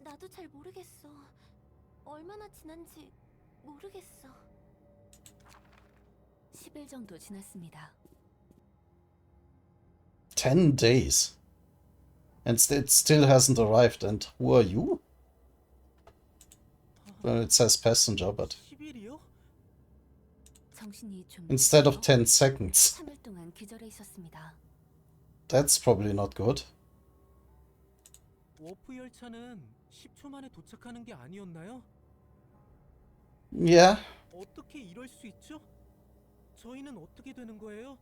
나도 잘 모르겠어. 얼마나 지난지 모르겠어. 10일 정도 지났습니다. 10 days. And it still hasn't arrived. And who are you? Well, it says passenger, but 10일이요? 정신이 좀 instead of 10 seconds. 3일 동안 기절해 있었습니다. That's probably not good. 워프 열차는 10초 만에 도착하는 게 아니었나요? Yeah. 어떻게 이럴 수 있죠? 저희는 어떻게 되는 거예요?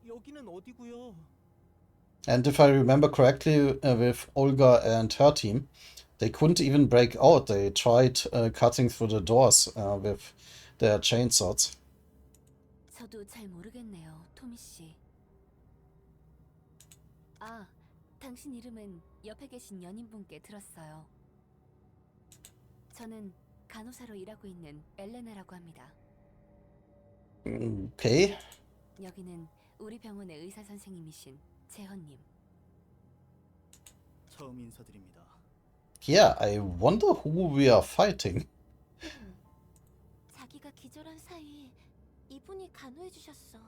여기는 어디고요? And if I remember correctly, with Olga and her team, they couldn't even break out. They tried cutting through the doors with their chainsaws. 저도 잘 모르겠네요, 토미 씨. 아, 당신 이름은 옆에 계신 연인분께 들었어요. 저는 간호사로 일하고 있는 엘레나라고 합니다. Okay. 여기는 우리 병원의 의사 선생님이신 재헌님. 처음 인사드립니다. Yeah, I wonder who we are fighting. 자기가 기절한 사이 이분이 간호해 주셨어.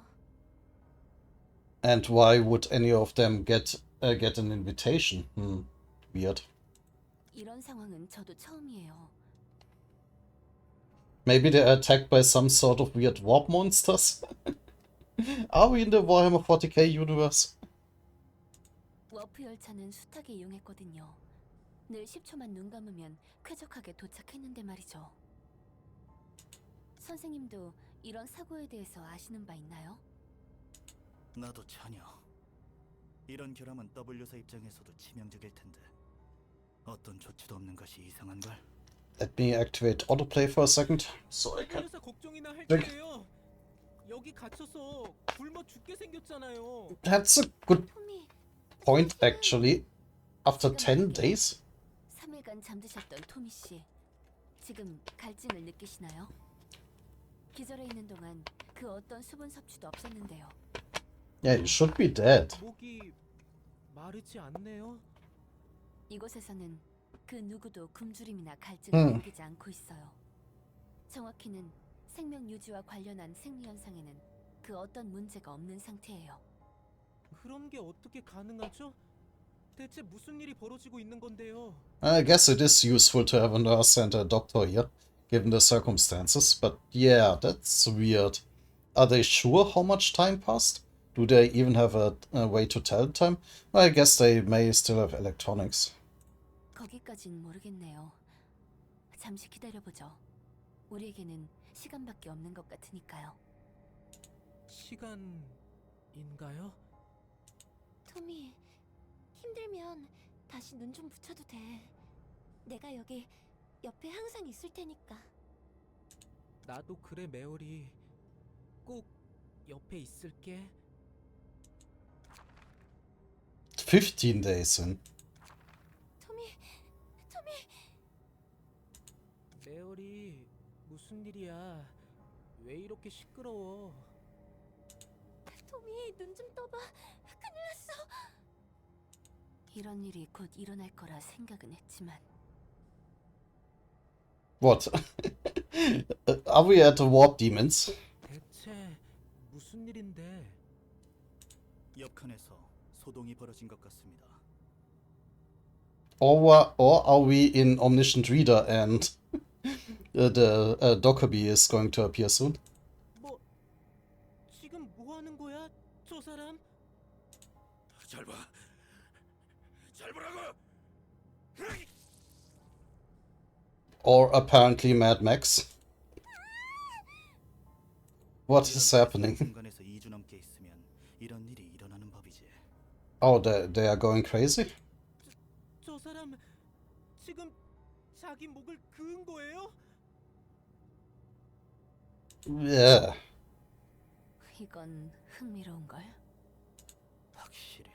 And why would any of them get an invitation? Weird. 이런 상황은 저도 처음이에요. Maybe they're attacked by some sort of weird warp monsters? Are we in the Warhammer 40k universe? 워프 열차는 숱하게 이용했거든요. 늘 10초만 눈 감으면 쾌적하게 도착했는데 말이죠. 선생님도 이런 사고에 대해서 아시는 바 있나요? 나도 전혀. 이런 결함은 W사 입장에서도 치명적일 텐데 어떤 조치도 없는 것이 이상한 걸. Let me activate autoplay for a second, so I can 회사 걱정이나 할 drink. 거예요. 여기 갇혀서 굶어 죽게 생겼잖아요. That's a good 토미, point, actually. After 10 days? 3일간 잠드셨던 토미 씨, 지금 갈증을 느끼시나요? 기절해 있는 동안 그 어떤 수분 섭취도 없었는데요. Yeah, you should be dead. 목이 마르지 않네요. 이곳에서는 그 누구도 굶주림이나 갈증을 음. 느끼지 않고 있어요. 정확히는 생명 유지와 관련한 생리 현상에는 그 어떤 문제가 없는 상태예요. 그런 게 어떻게 가능하죠? 대체 무슨 일이 벌어지고 있는 건데요? I guess it is useful to have a nurse and a doctor here, given the circumstances, but yeah, that's weird. Are they sure how much time passed? Do they even have a way to tell time? I guess they may still have electronics. 거기까진 모르겠네요. 잠시 기다려보죠. 우리에게는 시간밖에 없는 것 같으니까요. 시간인가요? 토미, 힘들면 다시 눈 좀 붙여도 돼. 내가 여기 옆에 항상 있을 테니까. 나도 그래, 메어리. 꼭 옆에 있을게. 15 days in. 토미, 메어리, 무슨 일이야? 왜 이렇게 시끄러워? 토미, 눈 좀 떠봐. 큰일 났어. 이런 일이 곧 일어날 거라 생각은 했지만 What? Are we at the warp demons? 대체 무슨 일인데? 옆칸에서 소동이 벌어진 것 같습니다. Or are we in Omniscient Reader and the Dockerby is going to appear soon? 뭐 지금 뭐 하는 거야? 저 사람? 잘 봐. 잘 보라고. Or apparently Mad Max? What is happening? 공간에서 2주 넘게 있으면 이런 일이 일어나는 법이지. Oh, they are going crazy? 저 사람 지금 자기 목을 그은 거예요? Yeah. 이건 흥미로운걸? 확실히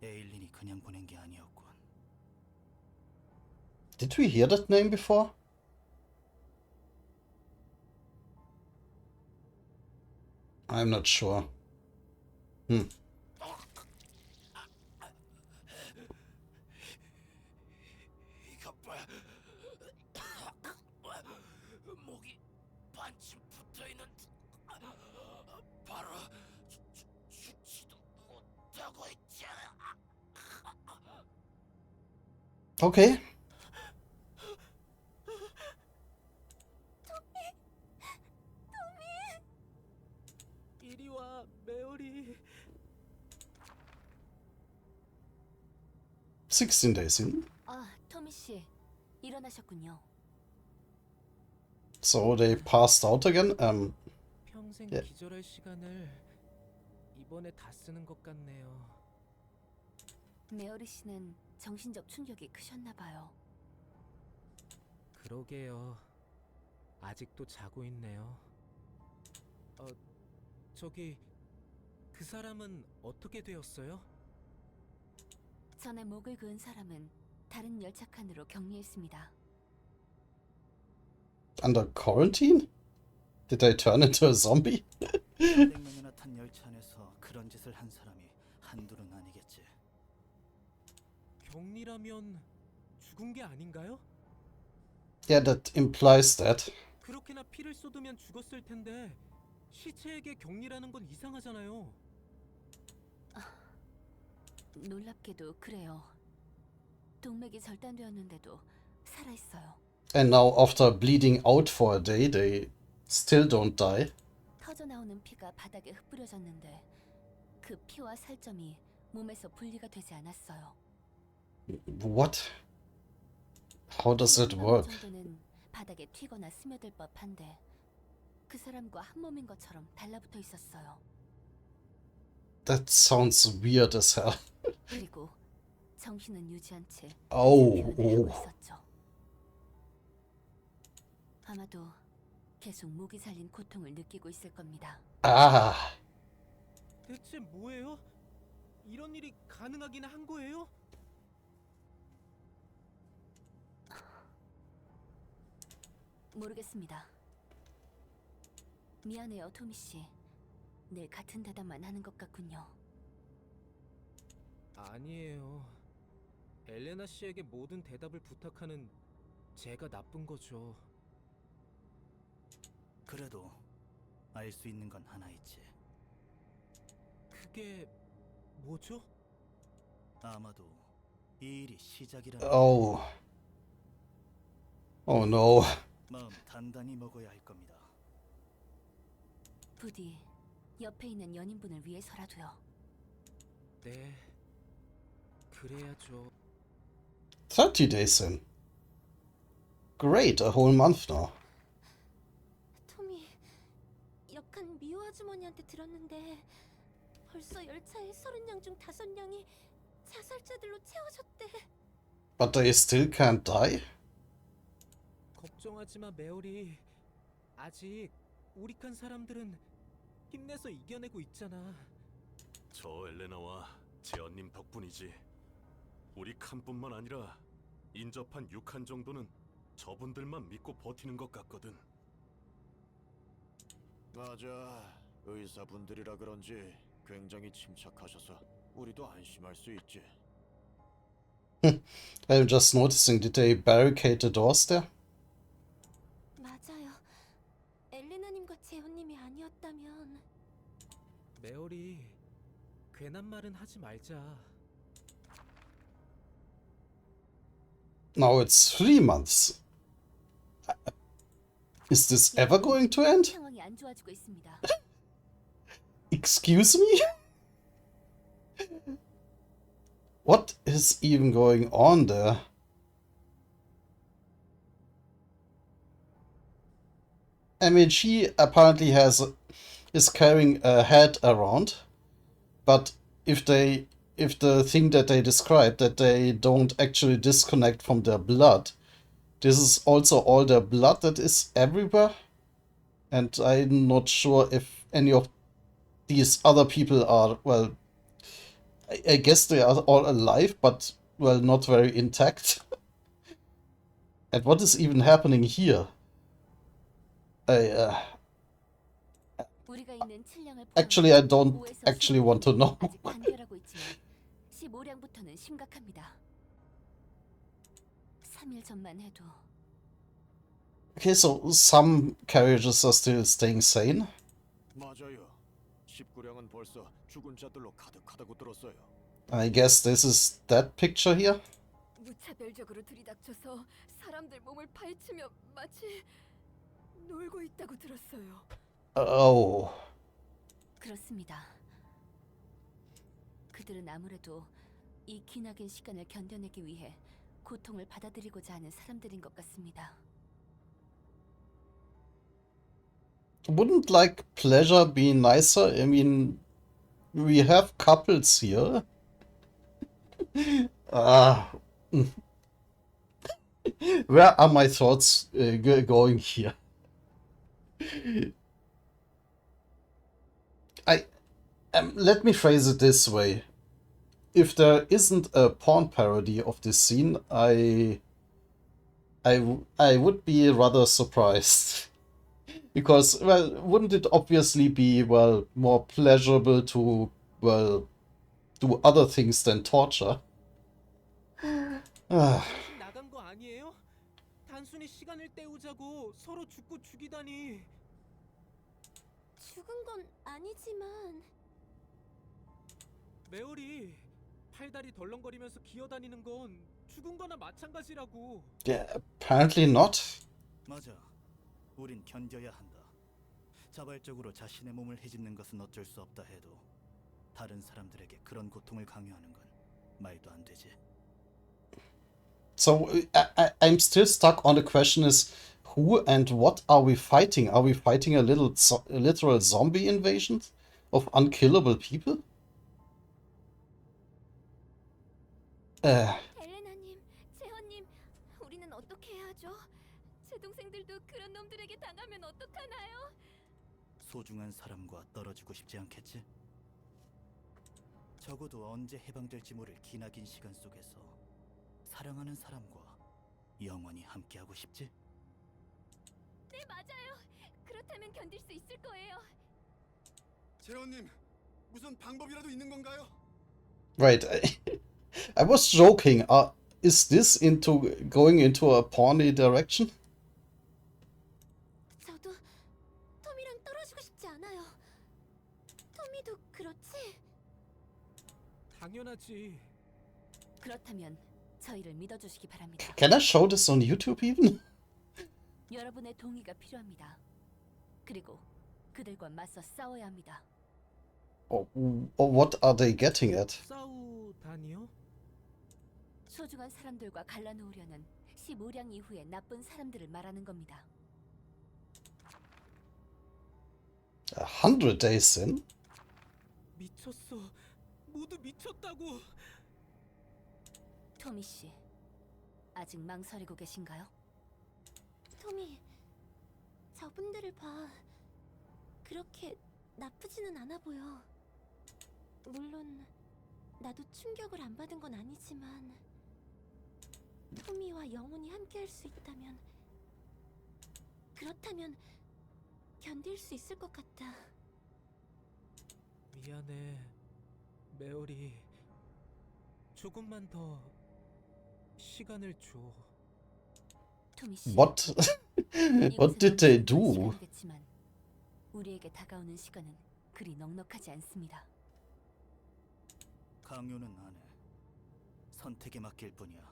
에일린이 그냥 보낸 게 아니었군. Did we hear that name before? I'm not sure. 이것 봐. 목이 반쯤 붙어있는 바로 죽지도 못하고 있잖아. Okay. 이리 와, 메어리. 16 days in. 아, 토미 씨. 일어나셨군요. So they passed out again. 평생 예. 기절할 시간을 이번에 다 쓰는 것 같네요. 메어리 씨는 정신적 충격이 크셨나 봐요. 그러게요. 아직도 자고 있네요. 저기 그 사람은 어떻게 되었어요? 전에 목을 그은 사람은 다른 열차 칸으로 격리했습니다. Under quarantine? Did they turn into a zombie? 수백명이나 탄 열차 안에서 그런 짓을 한 사람이 한둘은 아니겠지. 격리라면 죽은 게 아닌가요? Yeah, that implies that. 그렇게나 피를 쏟으면 죽었을 텐데 시체에게 격리라는 건 이상하잖아요. 놀랍게도 그래요. 동맥이 절단되었는데도 살아있어요. And now, after bleeding out for a day, they still don't die. 터져나오는 피가 바닥에 흩뿌려졌는데 그 피와 살점이 몸에서 분리가 되지 않았어요. What? How does it work? 정도는 바닥에 튀거나 스며들 법한데 그 사람과 한 몸인 것처럼 달라붙어 있었어요. That sounds weird as hell. 그리고 정신은 유지한 채 Oh, 표현을 하고 있었죠. 아마도 계속 목이 살린 고통을 느끼고 있을 겁니다. Ah, 대체 뭐예요? 이런 일이 가능하긴 한 거예요? 모르겠습니다. 미안해요, 토미 씨. 늘 같은 대답만 하는 것 같군요. 아니에요. 엘레나 씨에게 모든 대답을 부탁하는 제가 나쁜 거죠. 그래도 알 수 있는 건 하나 있지. 그게 뭐죠? 아마도 이 일이 시작이라는 oh. Oh no. 마음 단단히 먹어야 할 겁니다. 부디 옆에 있는 연인분을 위해서라도요. 네, 그래야죠. 30 days in. Great, a whole month now. 토미, 역한 미호 아주머니한테 들었는데 벌써 열차의 30량 중 5량이 자살자들로 채워졌대. But they still can't die? 걱정하지 마, 메어리. 아직 우리 칸 사람들은 힘내서 이겨내고 있잖아. 저 엘레나와 제언님 덕분이지. 우리 칸뿐만 아니라 인접한 6칸 정도는 저분들만 믿고 버티는 것 같거든. 맞아. 의사분들이라 그런지 굉장히 침착하셔서 우리도 안심할 수 있지. I'm just noticing, did they barricade the doors there? 맞아요. 엘레나님과 재훈님이 아니었다면. 메어리, 괜한 말은 하지 말자. Now it's 3 months. Is this ever going to end? 상황이 안 좋아지고 있습니다. Excuse me? What is even going on there? I mean, she apparently is carrying a head around, but if the thing that they described, that they don't actually disconnect from their blood, this is also all their blood that is everywhere, and I'm not sure if any of these other people are, well, I guess they are all alive, but, well, not very intact. And what is even happening here? 우리가 있는 칠량을 Actually, I don't actually want to know. 아직 단결하고 있지만 15량부터는 심각합니다. 3일 전만 해도 Okay, so some carriages are still staying sane. 맞아요. 19량은 벌써 죽은 자들로 가득하다고 들었어요. I guess this is that picture here. 무차별적으로 들이닥쳐서 사람들 몸을 파헤치며 마치 놀고 있다고 들었어요. Oh. 그렇습니다. 그들은 아무래도 이 기나긴 시간을 견뎌내기 위해 고통을 받아들이고자 하는 사람들인 것 같습니다. Wouldn't like pleasure be nicer? I mean, we have couples here. Where are my thoughts going here? Let me phrase it this way. If there isn't a porn parody of this scene, I would be rather surprised. Because, well, wouldn't it obviously be, well, more pleasurable to, well, do other things than torture? 나간 거 아니에요? 단순히 시간을 때우자고 서로 죽고 죽이다니. 죽은 건 아니지만 메어리 팔다리 덜렁거리면서 기어다니는 건 죽은 거나 마찬가지라고. Yeah, apparently not. 맞아. 우린 견뎌야 한다. 자발적으로 자신의 몸을 헤집는 것은 어쩔 수 없다 해도 다른 사람들에게 그런 고통을 강요하는 건 말도 안 되지. So I'm still stuck on the question is who and what are we fighting? Are we fighting a literal zombie invasion of unkillable people? 엘레나님, 재헌님, 우리는 어떻게 해야 하죠? 제 동생들도 그런 놈들에게 당하면 어떡하나요? 소중한 사람과 떨어지고 싶지 않겠지? 적어도 언제 해방될지 모를 기나긴 시간 속에서 사랑하는 사람과 영원히 함께하고 싶지? 네, 맞아요. 그렇다면 견딜 수 있을 거예요. 재원님, 무슨 방법이라도 있는 건가요? Right. I was joking. Is this going into a porny direction? 저도 토미랑 떨어지고 싶지 않아요. 토미도 그렇지? 당연하지. 그렇다면 저희를 믿어주시기 바랍니다. Can I show this on YouTube even? 여러분의 동의가 필요합니다. 그리고 그들과 맞서 싸워야 합니다. Or what are they getting at? 싸우다니요? 소중한 사람들과 갈라놓으려는 15량 이후의 나쁜 사람들을 말하는 겁니다. 100 days in? 미쳤어. 모두 미쳤다고. 토미 씨, 아직 망설이고 계신가요? 토미, 저분들을 봐. 그렇게 나쁘지는 않아 보여. 물론 나도 충격을 안 받은 건 아니지만 토미와 영원히 함께할 수 있다면 그렇다면 견딜 수 있을 것 같다. 미안해, 메어리. 조금만 더 시간을 줘. 토미 씨. What? What did they do? 시간이겠지만 우리에게 다가오는 시간은 그리 넉넉하지 않습니다. 강요는 안 해. 선택에 맡길 뿐이야.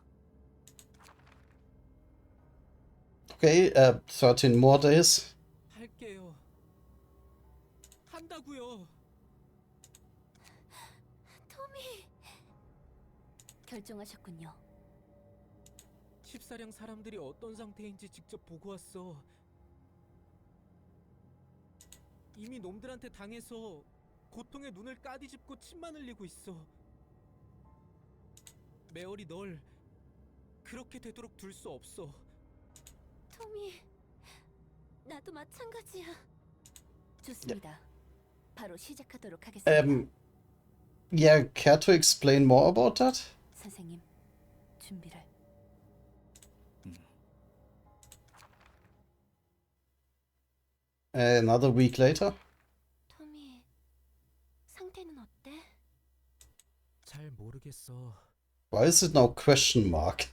Okay, 13 more days. 할게요. 한다고요. 토미, 결정하셨군요. 14량 사람들이 어떤 상태인지 직접 보고 왔어. 이미 놈들한테 당해서 고통에 눈을 까디집고 침만 흘리고 있어. 메어리, 널 그렇게 되도록 둘 수 없어. 토미, 나도 마찬가지야. 좋습니다. 바로 시작하도록 하겠습니다. Yeah, care to explain more about that? 선생님, 준비를. Another week later. 토미, 상태는 어때? 잘 모르겠어. Why is it now question mark?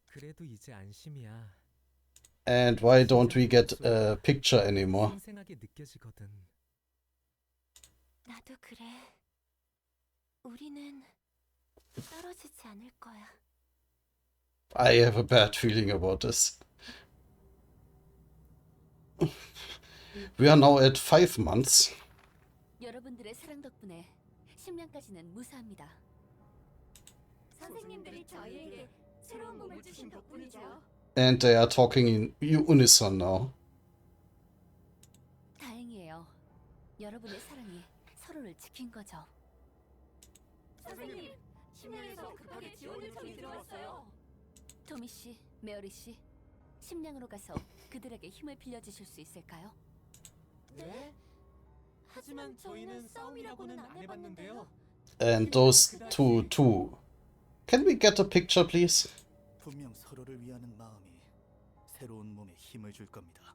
그래도 이제 안심이야. And why don't we get a picture anymore? 생생하게 느껴지거든. 나도 그래. 우리는 떨어지지 않을 거야. I have a bad feeling about this. We are now at 5 months. 여러분들의 사랑 덕분에 10년까지는 무사합니다. 선생님들이 저희에게 새로운 몸을 주신 덕분이죠. And they are talking in unison now. 다행이에요. 여러분의 사랑이 서로를 지킨 거죠. 선생님, 심령에서 급하게 지원 요청이 들어왔어요. 토미 씨, 메어리 씨, 심령으로 가서 그들에게 힘을 빌려주실 수 있을까요? 네? 하지만 저희는 싸움이라고는 안 해봤는데요. And those two too. Can we get a picture, please? 분명 서로를 위하는 마음이 새로운 몸에 힘을 줄 겁니다.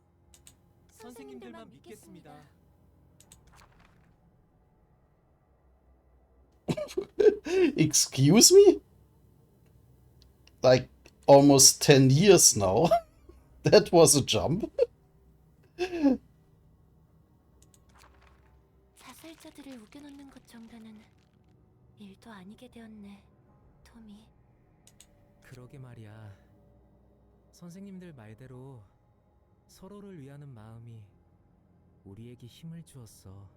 선생님들만 믿겠습니다. Excuse me? Like almost 10 years now. That was a jump. 자살자들을 우겨넣는 것 정도는 일도 아니게 되었네, 토미. 그러게 말이야. 선생님들 말대로 서로를 위하는 마음이 우리에게 힘을 주었어.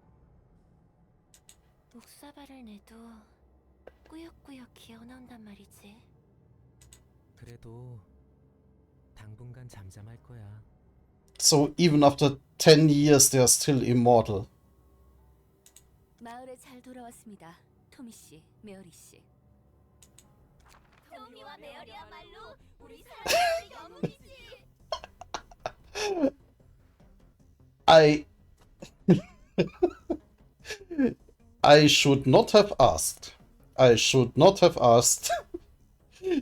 목사발을 내도 꾸역꾸역 기어나온단 말이지. 그래도 당분간 잠잠할 거야. So even after 10 years, they are still immortal. 마을에 잘 돌아왔습니다, 토미 씨, 메어리 씨. 토미와 메어리야말로 우리 사랑의 영웅이지. I should not have asked. I should not have asked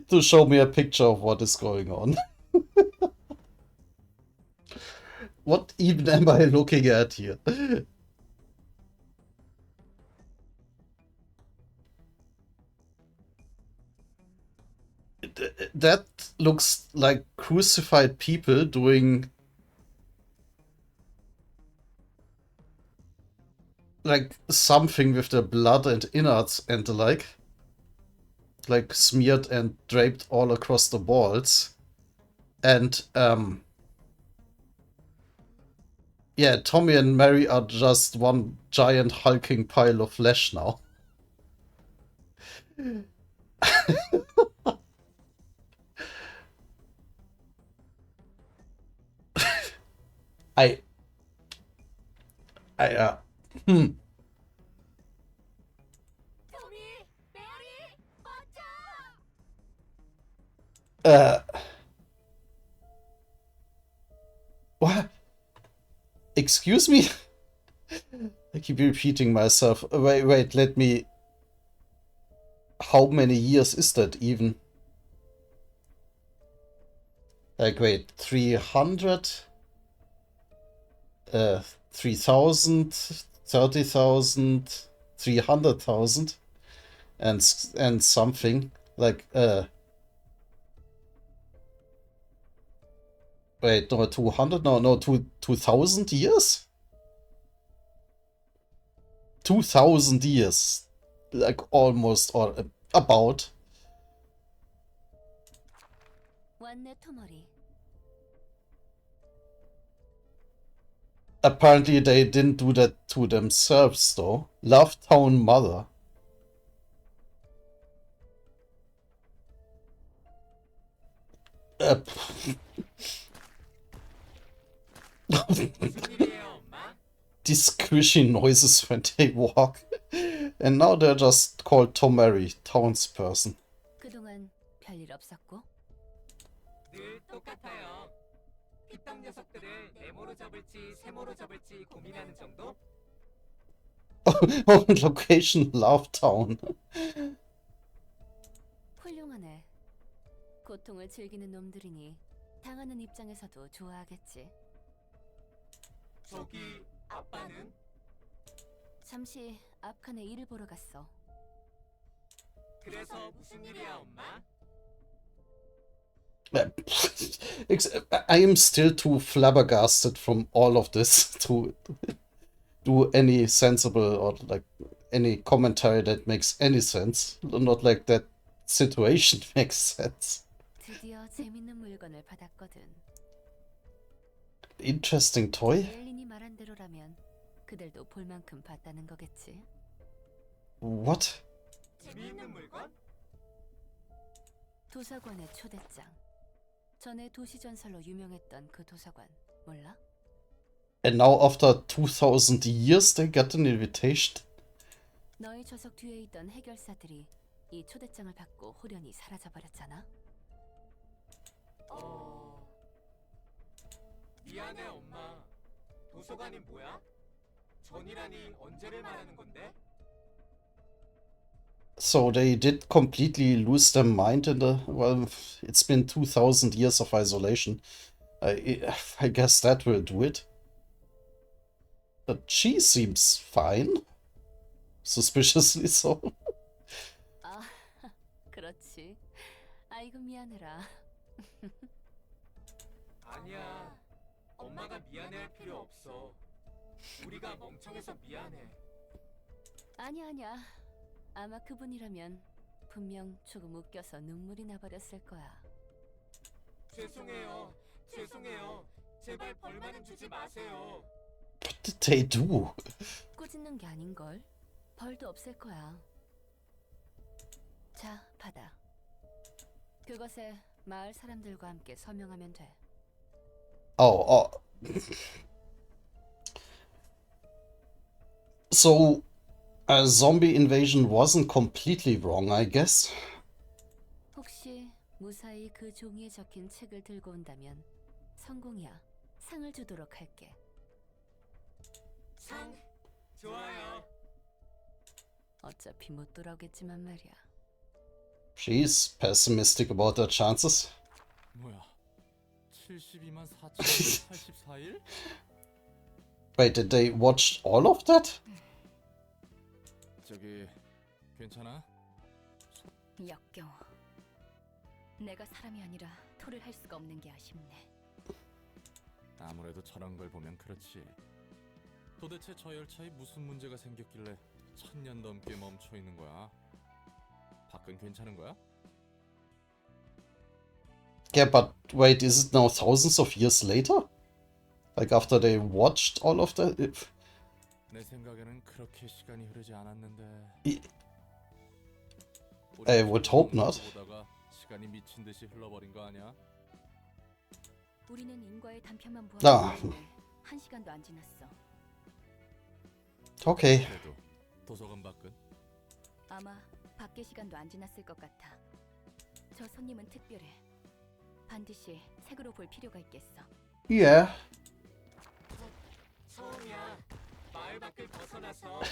to show me a picture of what is going on. What even am I looking at here? That looks like crucified people doing like something with their blood and innards and the like smeared and draped all across the walls. And yeah, Tommy and Mary are just one giant hulking pile of flesh now. 토미, 메어리, 먼저. What? Excuse me? I keep repeating myself. Wait, let me... How many years is that even? Like, wait, 300? 3,000, 30,000, 300,000, and something like wait, no, 200, no, 2,000 years, 2,000 years, like almost or about. 왔네, 토머리. Apparently they didn't do that to themselves though. Lovetown Mother. These squishy noises when they walk. And now they're just called Tomari, townsperson. 그동안 별일 없었고? 늘 똑같아요. 피땀 녀석들을 네모로 잡을지 세모로 잡을지 고민하는 정도? Oh, location Lovetown. 훌륭하네. 고통을 즐기는 놈들이니 당하는 입장에서도 좋아하겠지. 저기 아빠는? 잠시 앞칸에 일을 보러 갔어. 그래서 무슨 일이야, 엄마? I am still too flabbergasted from all of this to do any sensible or like any commentary that makes any sense. Not like that situation makes sense. 드디어 재밌는 물건을 받았거든. Interesting toy? 엘린이 말한 대로라면 그들도 볼 만큼 봤다는 거겠지. What? 재미있는 물건? 도서관의 초대장. 전에 도시전설로 유명했던 그 도서관 몰라? And now after 2000 years they got an invitation? 너희 좌석 뒤에 있던 해결사들이 이 초대장을 받고 호련히 사라져버렸잖아. 미안해, 엄마. 도서관이 뭐야? 전이라니 언제를 말하는 건데? So they did completely lose their mind in the, well, it's been 2000 years of isolation. I guess that will do it. But she seems fine. Suspiciously so. 아, 그렇지. 아이고 미안해라. 아니야. 엄마가 미안해할 필요 없어. 우리가 멍청해서 미안해. 아니야. 아마 그분이라면 분명 조금 웃겨서 눈물이 나버렸을 거야. 죄송해요. 죄송해요. 제발 벌만은 주지 마세요. What did they do? 꾸짖는 게 아닌걸. 벌도 없을 거야. 자, 받아. 그것에 마을 사람들과 함께 서명하면 돼. Oh. So, a zombie invasion wasn't completely wrong, I guess. 혹시 무사히 그 종이에 적힌 책을 들고 온다면 성공이야. 상을 주도록 할게. 상 좋아요. 어차피 못 돌아오겠지만 말이야. She's pessimistic about her chances. 뭐야? 72만 4,484일? Wait, did they watch all of that? 저기 괜찮아? 역겨워. 내가 사람이 아니라 토를 할 수가 없는 게 아쉽네. 아무래도 저런 걸 보면 그렇지. 도대체 저 열차에 무슨 문제가 생겼길래 1000년 넘게 멈춰 있는 거야? 밖은 괜찮은 거야? Yeah, but wait, is it now thousands of years later? Like after they watched all of that? 내 생각에는 그렇게 시간이 흐르지 않았는데. I would hope not. 보다가 시간이 미친 듯이 흘러버린 거 아니야? 우리는 인과의 단편만 아. 보았는데 1시간도 안 지났어. Okay. 그래도 도서관 밖은? 아마 밖의 시간도 안 지났을 것 같아. 저 손님은 특별해. 반드시 책으로 볼 필요가 있겠어. Yeah. 처음이야. 마을 밖을 벗어나서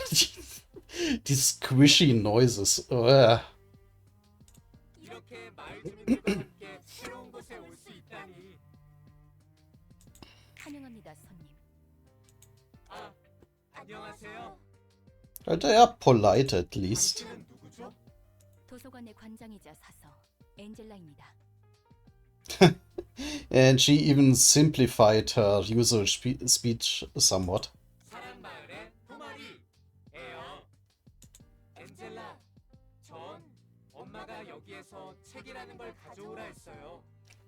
These squishy noises. Ugh. 이렇게 마을 주민들과 함께 새로운 곳에 올 수 있다니. 환영합니다, 손님. 아, 안녕하세요. They are polite at least. 당신은 누구죠? 도서관의 관장이자 사서 엔젤라입니다. And she even simplified her usual speech somewhat. 사람 마을의 토마리예요. 엔젤라, 전 엄마가 여기에서 책이라는 걸 가져오라 했어요.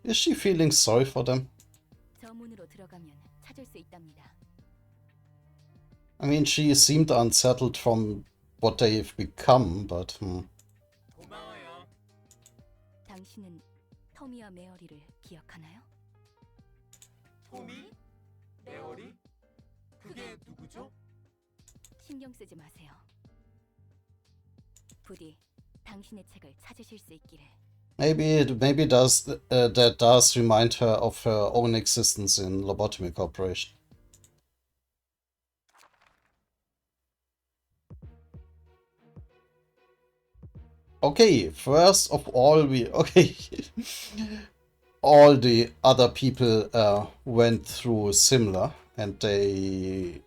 Is she feeling sorry for them? 저 문으로 들어가면 찾을 수 있답니다. I mean, she seemed unsettled from what they've become, but 고마워요. 당신은 토미와 메어리를 기억하나요? 토미? 메어리? 그게 누구죠? 신경 쓰지 마세요. 부디 당신의 책을 찾으실 수 있기를. maybe that does remind her of her own existence in Lobotomy Corporation. Okay, first of all, all the other people went through similar, And they...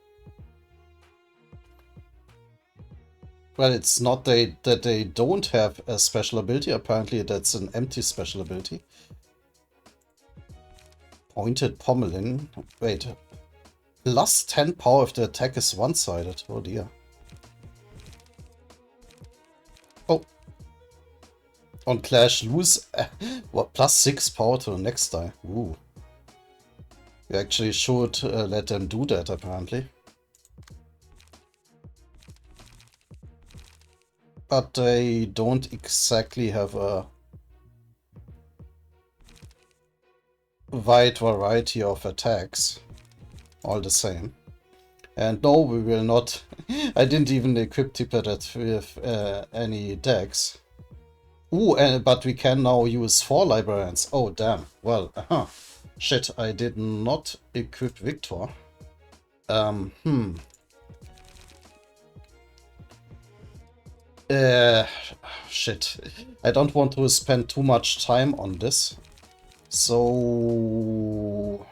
Well, it's not that they don't have a special ability. Apparently that's an empty special ability. Pointed pommeling. Wait. Plus 10 power if the attack is one-sided. Oh dear. Oh. On Clash lose what, plus 6 power to the next die. Ooh. You actually should let them do that, apparently. But they don't exactly have a wide variety of attacks. All the same. And no, we will not. I didn't even equip Tippet with any decks. Ooh, but we can now use 4 librarians. Oh, damn. Well, shit, I did not equip Victor. Shit. I don't want to spend too much time on this. So...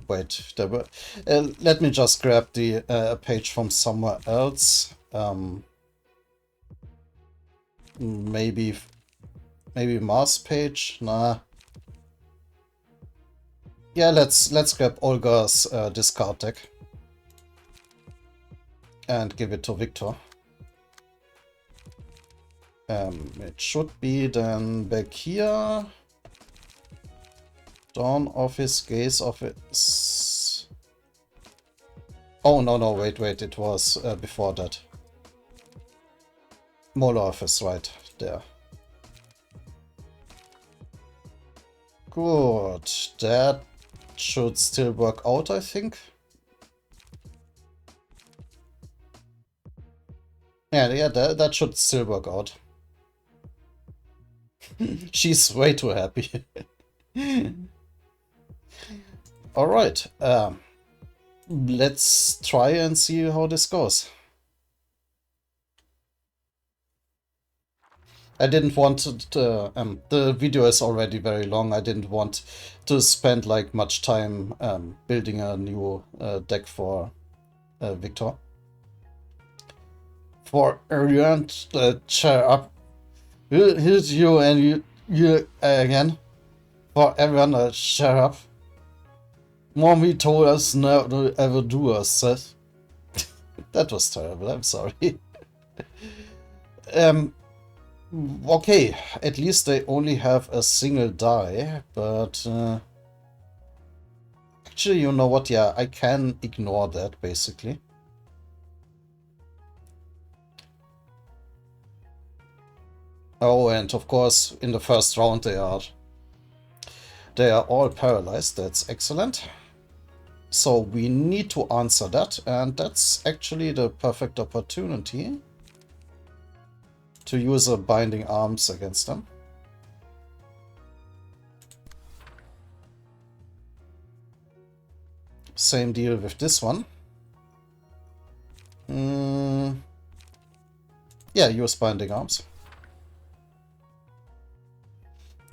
wait, there were... let me just grab the page from somewhere else. Maybe Mars page? Nah. Yeah, let's grab Olga's discard deck. And give it to Victor. It should be then back here. Dawn Office, Gaze Office. Oh, no, wait, it was before that. Molar Office, right there. Good, that should still work out, I think. Yeah, that should still work out. She's way too happy. Alright, let's try and see how this goes. I didn't want to, the video is already very long. I didn't want to spend like much time building a new deck for Victor. For everyone, cheer up. Here's you and you again. For everyone, cheer up. Mommy told us never to ever do us that. That was terrible, I'm sorry. Okay, at least they only have a single die, but... actually, you know what, yeah, I can ignore that, basically. Oh, and of course, in the first round they are all paralyzed, that's excellent. So we need to answer that, and that's actually the perfect opportunity to use a Binding Arms against them. Same deal with this one. Yeah, use Binding Arms.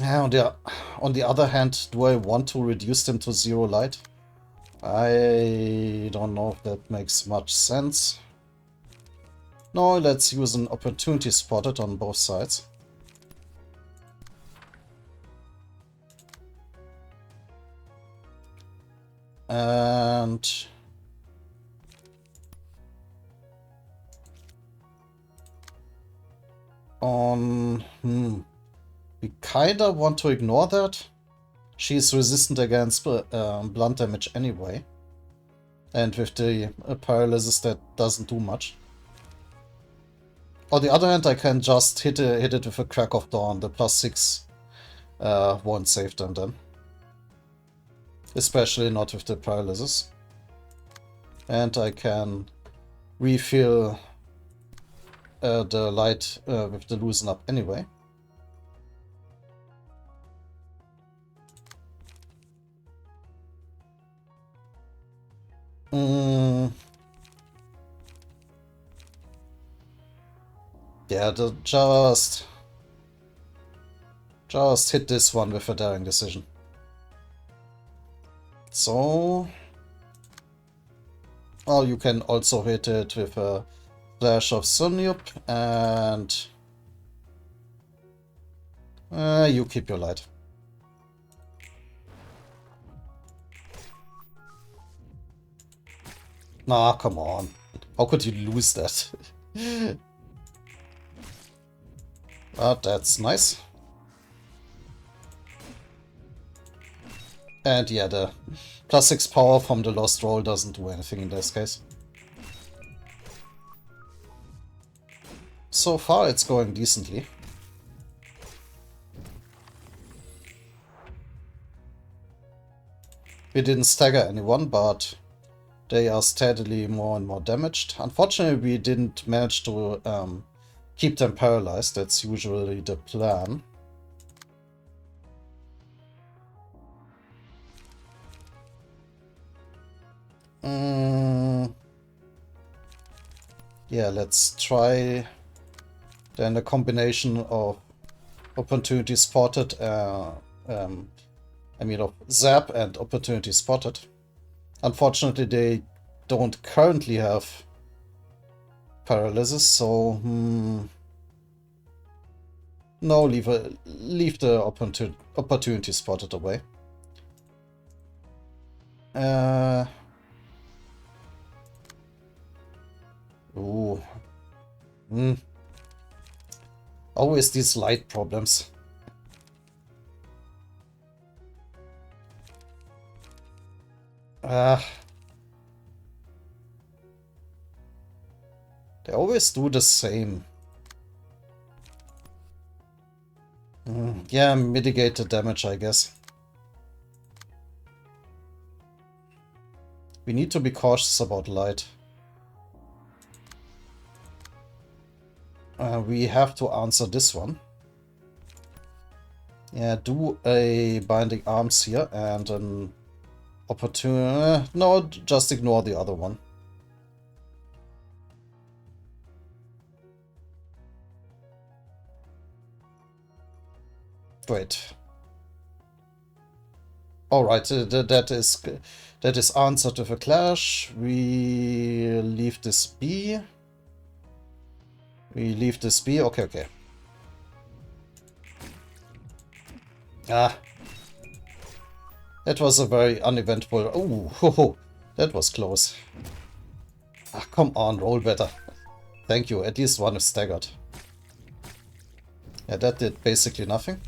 On the other hand, do I want to reduce them to 0 light? I don't know if that makes much sense. No, let's use an opportunity spotted on both sides. And... on... we kinda want to ignore that. She's resistant against blunt damage anyway. And with the paralysis that doesn't do much. On the other hand, I can just hit it with a Crack of Dawn. The +6 won't save them then. Especially not with the paralysis. And I can refill the light with the Loosen Up anyway. Yeah, just hit this one with a daring decision. so... Oh, you can also hit it with a flash of Sunyup, and... you keep your light. Nah, come on. How could you lose that? But that's nice. And yeah, the +6 power from the lost roll doesn't do anything in this case. So far it's going decently. We didn't stagger anyone, but they are steadily more and more damaged. Unfortunately, we didn't manage to keep them paralyzed. That's usually the plan. Yeah, let's try then a combination of opportunity spotted, I mean of zap and opportunity spotted. Unfortunately, they don't currently have paralysis, so no, leave the opportunity spotted away. Ooh. Always these light problems. They always do the same. Yeah, mitigate the damage, I guess. We need to be cautious about light. We have to answer this one. Yeah, do a binding arms here and an opportunity. No, just ignore the other one. Great. All right, that is answered with a clash. We leave this be. We leave this be. Okay, okay. That was a very uneventful. Oh, ho, ho. That was close. Come on, roll better. Thank you. At least one is staggered. Yeah, that did basically nothing.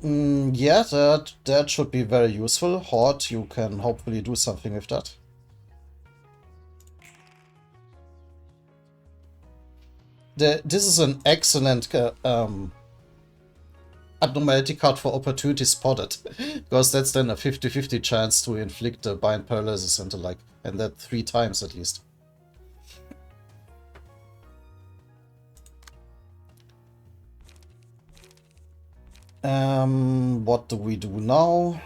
Yeah, that should be very useful. Horde, you can hopefully do something with that. This is an excellent abnormality card for opportunity spotted, because that's then a 50-50 chance to inflict the bind paralysis and the like, and that 3 times at least. What do we do now?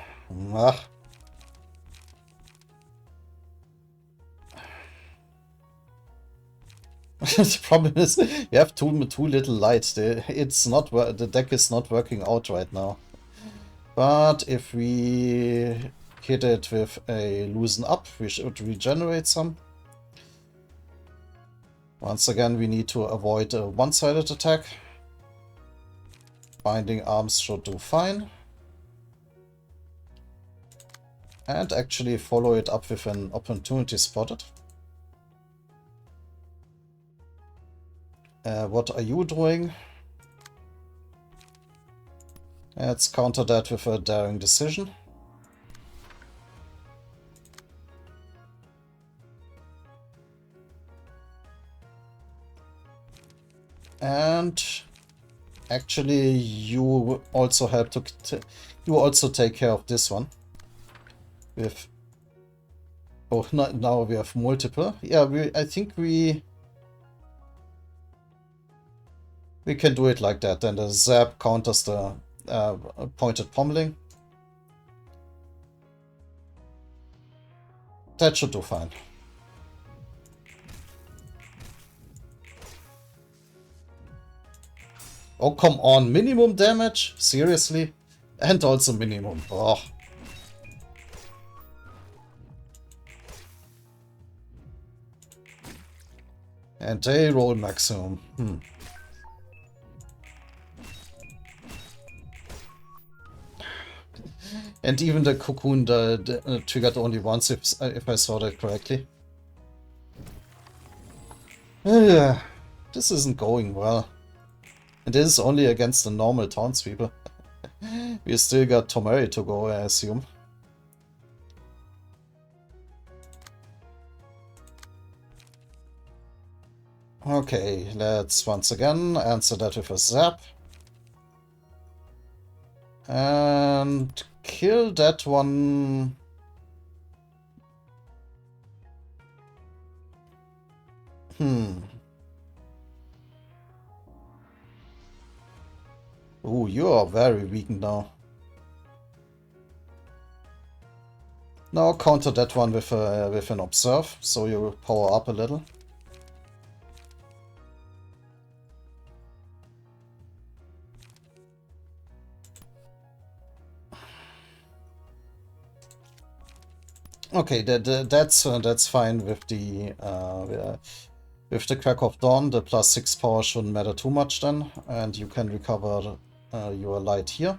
The problem is you have too little light. The deck is not working out right now. But if we hit it with a loosen up, we should regenerate some. Once again, we need to avoid a one-sided attack. Binding arms should do fine. And actually follow it up with an opportunity spotted. What are you doing? Let's counter that with a daring decision. And actually, you also help you also take care of this one. With now we have multiple. Yeah, I think we can do it like that. Then the zap counters the pointed pommeling. That should do fine. Oh, come on. Minimum damage? Seriously? And also minimum. Oh. And they roll maximum. And even the cocoon triggered only once, if I saw that correctly. This isn't going well. And this is only against the normal townspeople. We still got Tomari to go, I assume. Okay, let's once again answer that with a zap. And kill that one. Ooh, you are very weak now. Now counter that one with an observe, so you power up a little. Okay, that's fine with the Crack of Dawn. The +6 power shouldn't matter too much then, and you can recover your light here.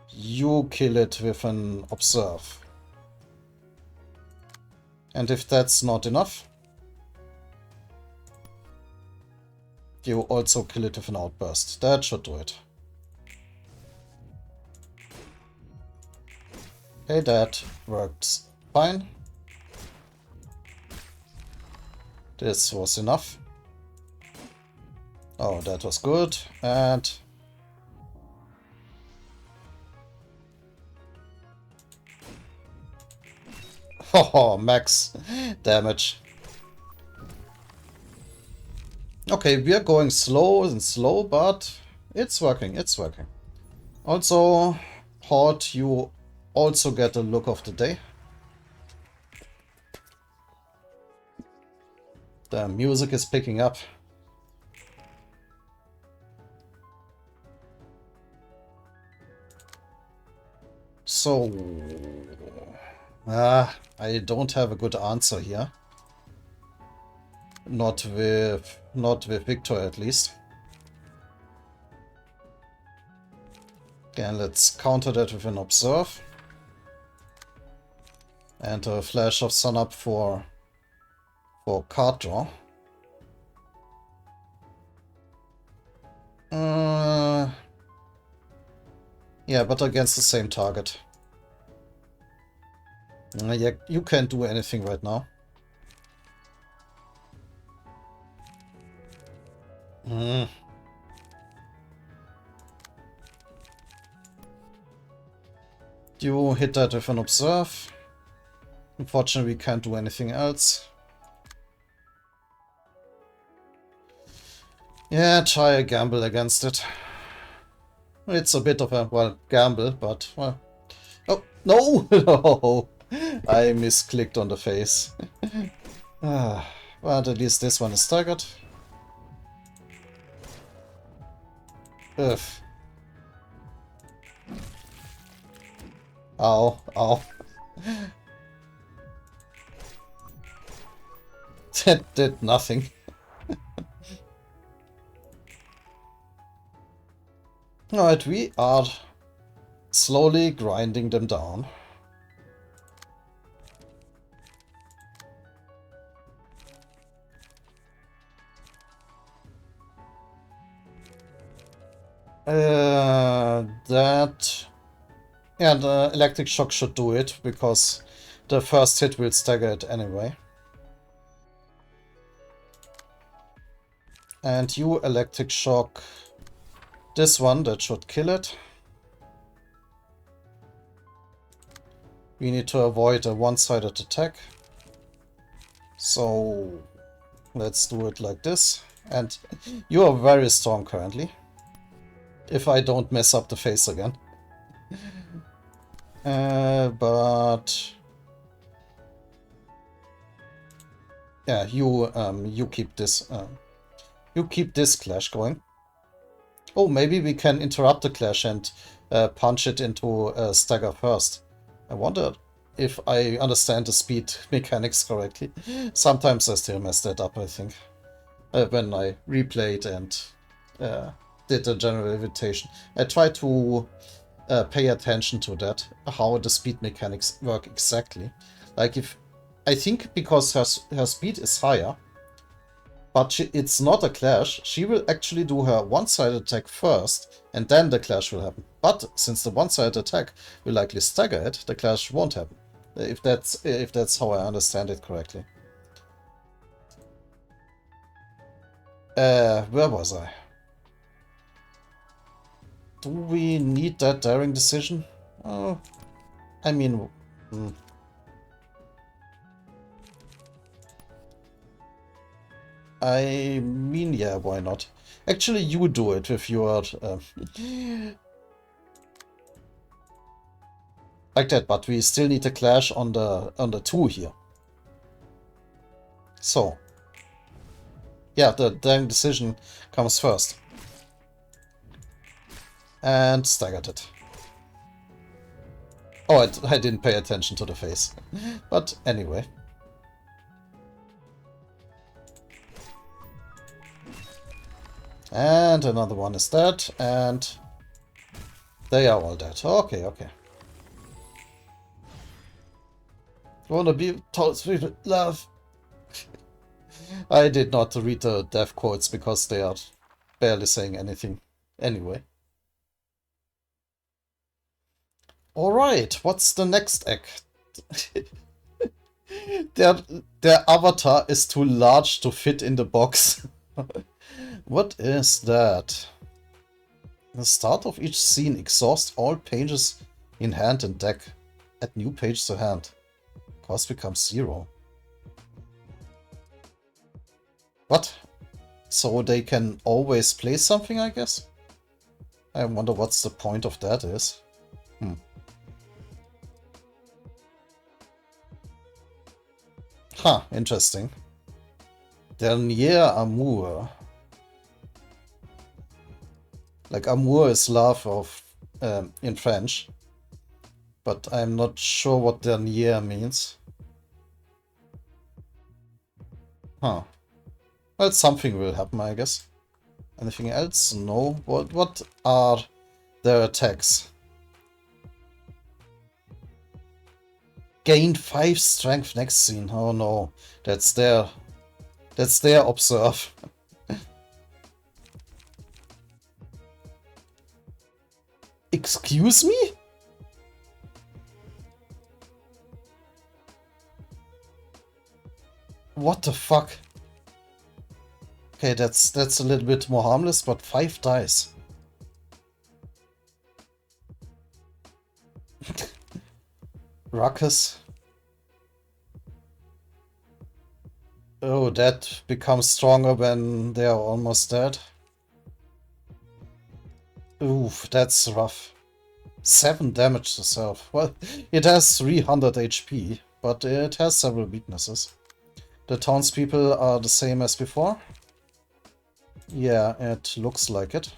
You kill it with an observe. And if that's not enough, you also kill it with an outburst. That should do it. Okay, that worked fine. This was enough. Oh, that was good. And oh, max damage. Okay, we are going slow, but it's working, it's working. Also, Horde, you also get a look of the day. The music is picking up. So, I don't have a good answer here. Not with Victor, at least. Again, let's counter that with an observe. And a flash of sun up for card draw. Yeah, but against the same target. Yeah, you can't do anything right now. You hit that with an observe. Unfortunately, we can't do anything else. Yeah, try a gamble against it. It's a bit of a, well, gamble, but, well... Oh, no! No! I misclicked on the face. But at least this one is staggered. Ugh. Ow, ow. That did nothing. Alright, we are slowly grinding them down. Yeah, the electric shock should do it, because the first hit will stagger it anyway. And you electric shock this one, that should kill it. We need to avoid a one-sided attack. So let's do it like this. And you are very strong currently. If I don't mess up the face again. But yeah, you keep this clash going. Oh, maybe we can interrupt the clash and punch it into stagger first. I wonder if I understand the speed mechanics correctly. Sometimes I still mess that up, I think. When I replayed and did the general invitation. I try to pay attention to that, how the speed mechanics work exactly. Like if, I think because her speed is higher, but it's not a clash, she will actually do her one-sided attack first, and then the clash will happen. But since the one-sided attack will likely stagger it, the clash won't happen. If that's how I understand it correctly. Where was I? Do we need that daring decision? I mean... yeah, why not? Actually, you do it with your... like that, but we still need a clash on the 2 here. So. Yeah, the daring decision comes first. And staggered it. Oh, I didn't pay attention to the face. But anyway. And another one is dead, and they are all dead. Okay, okay. Wanna be told with love? I did not read the death quotes because they are barely saying anything. Anyway. Alright, what's the next act? Their avatar is too large to fit in the box. What is that? The start of each scene, exhaust all pages in hand and deck. Add new page to hand. Cost becomes 0. What? So they can always play something, I guess? I wonder what's the point of that is. Huh, interesting. Dernier amour. Like amour is love of in French. But I'm not sure what dernier means. Huh. Well, something will happen, I guess. Anything else? No. What are their attacks? Gain 5 strength next scene. Oh no. That's their observe. Excuse me? What the fuck? Okay, that's a little bit more harmless, but 5 dice. Ruckus. Oh, that becomes stronger when they are almost dead. Oof, that's rough. 7 damage to self. Well, it has 300 HP, but it has several weaknesses. The townspeople are the same as before. Yeah, it looks like it.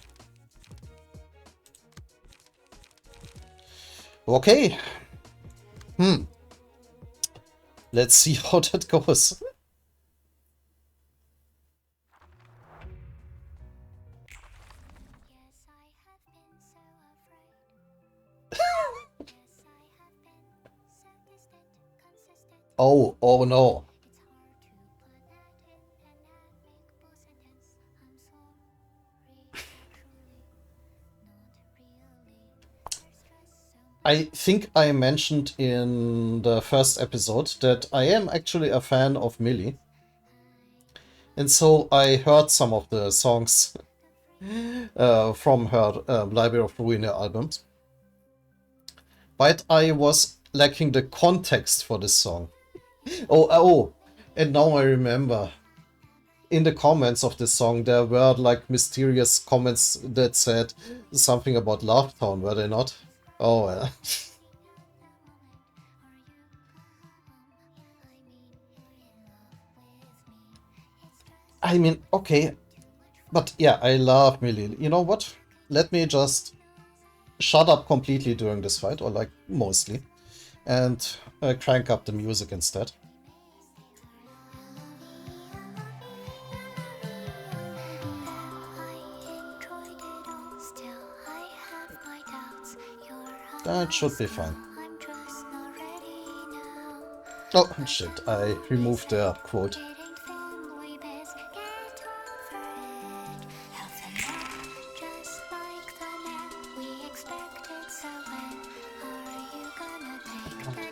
Okay. Let's see how that goes. Oh no. I think I mentioned in the first episode that I am actually a fan of Millie. And so I heard some of the songs from her Library of Ruina albums. But I was lacking the context for this song. Oh, and now I remember. In the comments of this song, there were like mysterious comments that said something about Love Town, were they not? Oh, well. I mean, okay. But yeah, I love Millie. You know what? let me just shut up completely during this fight, or like mostly, and crank up the music instead. That should be fine. Oh shit, I removed the quote.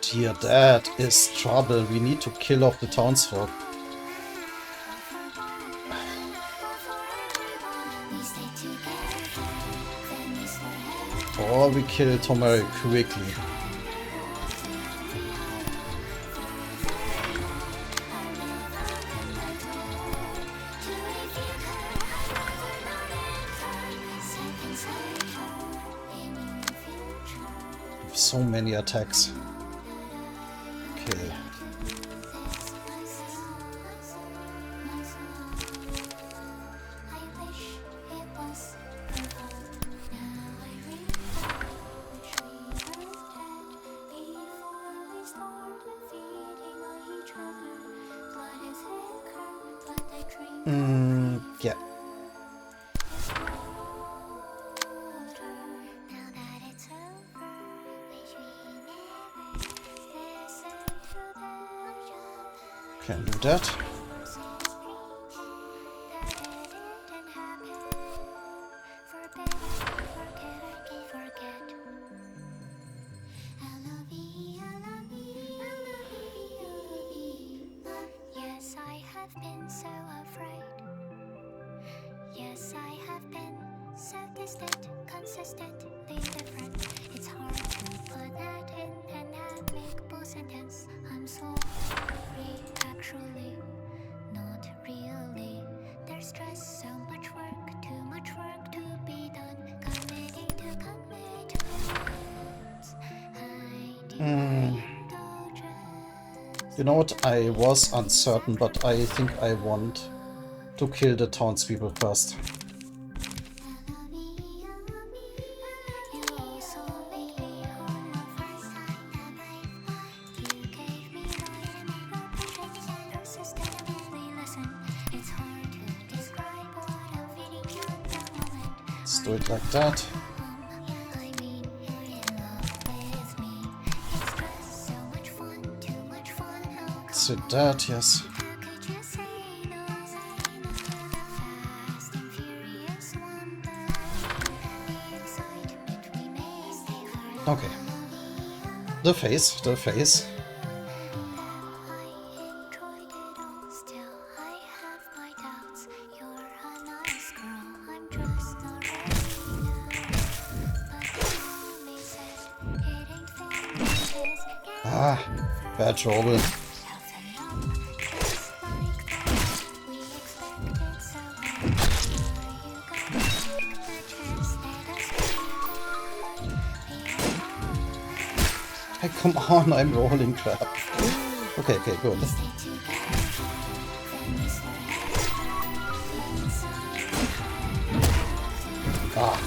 Dear, that is trouble. We need to kill off the townsfolk. Or we kill Tomari quickly. So many attacks. Okay. Yeah. Can do that. Yes, I have been so afraid. Yes, I have been so distant, consistently different. It's hard to put that in an amicable sentence. I'm sorry, actually, not really. There's just so much work, too much work to be done. Committing to commitments, hiding indulgence. You know what? I was uncertain, but I think I want to kill the townspeople first. Let's do it like that. Let's do that, yes. Okay. The face. Ah, bad trouble. Hey, come on, I'm rolling crap. Okay, good. Ah.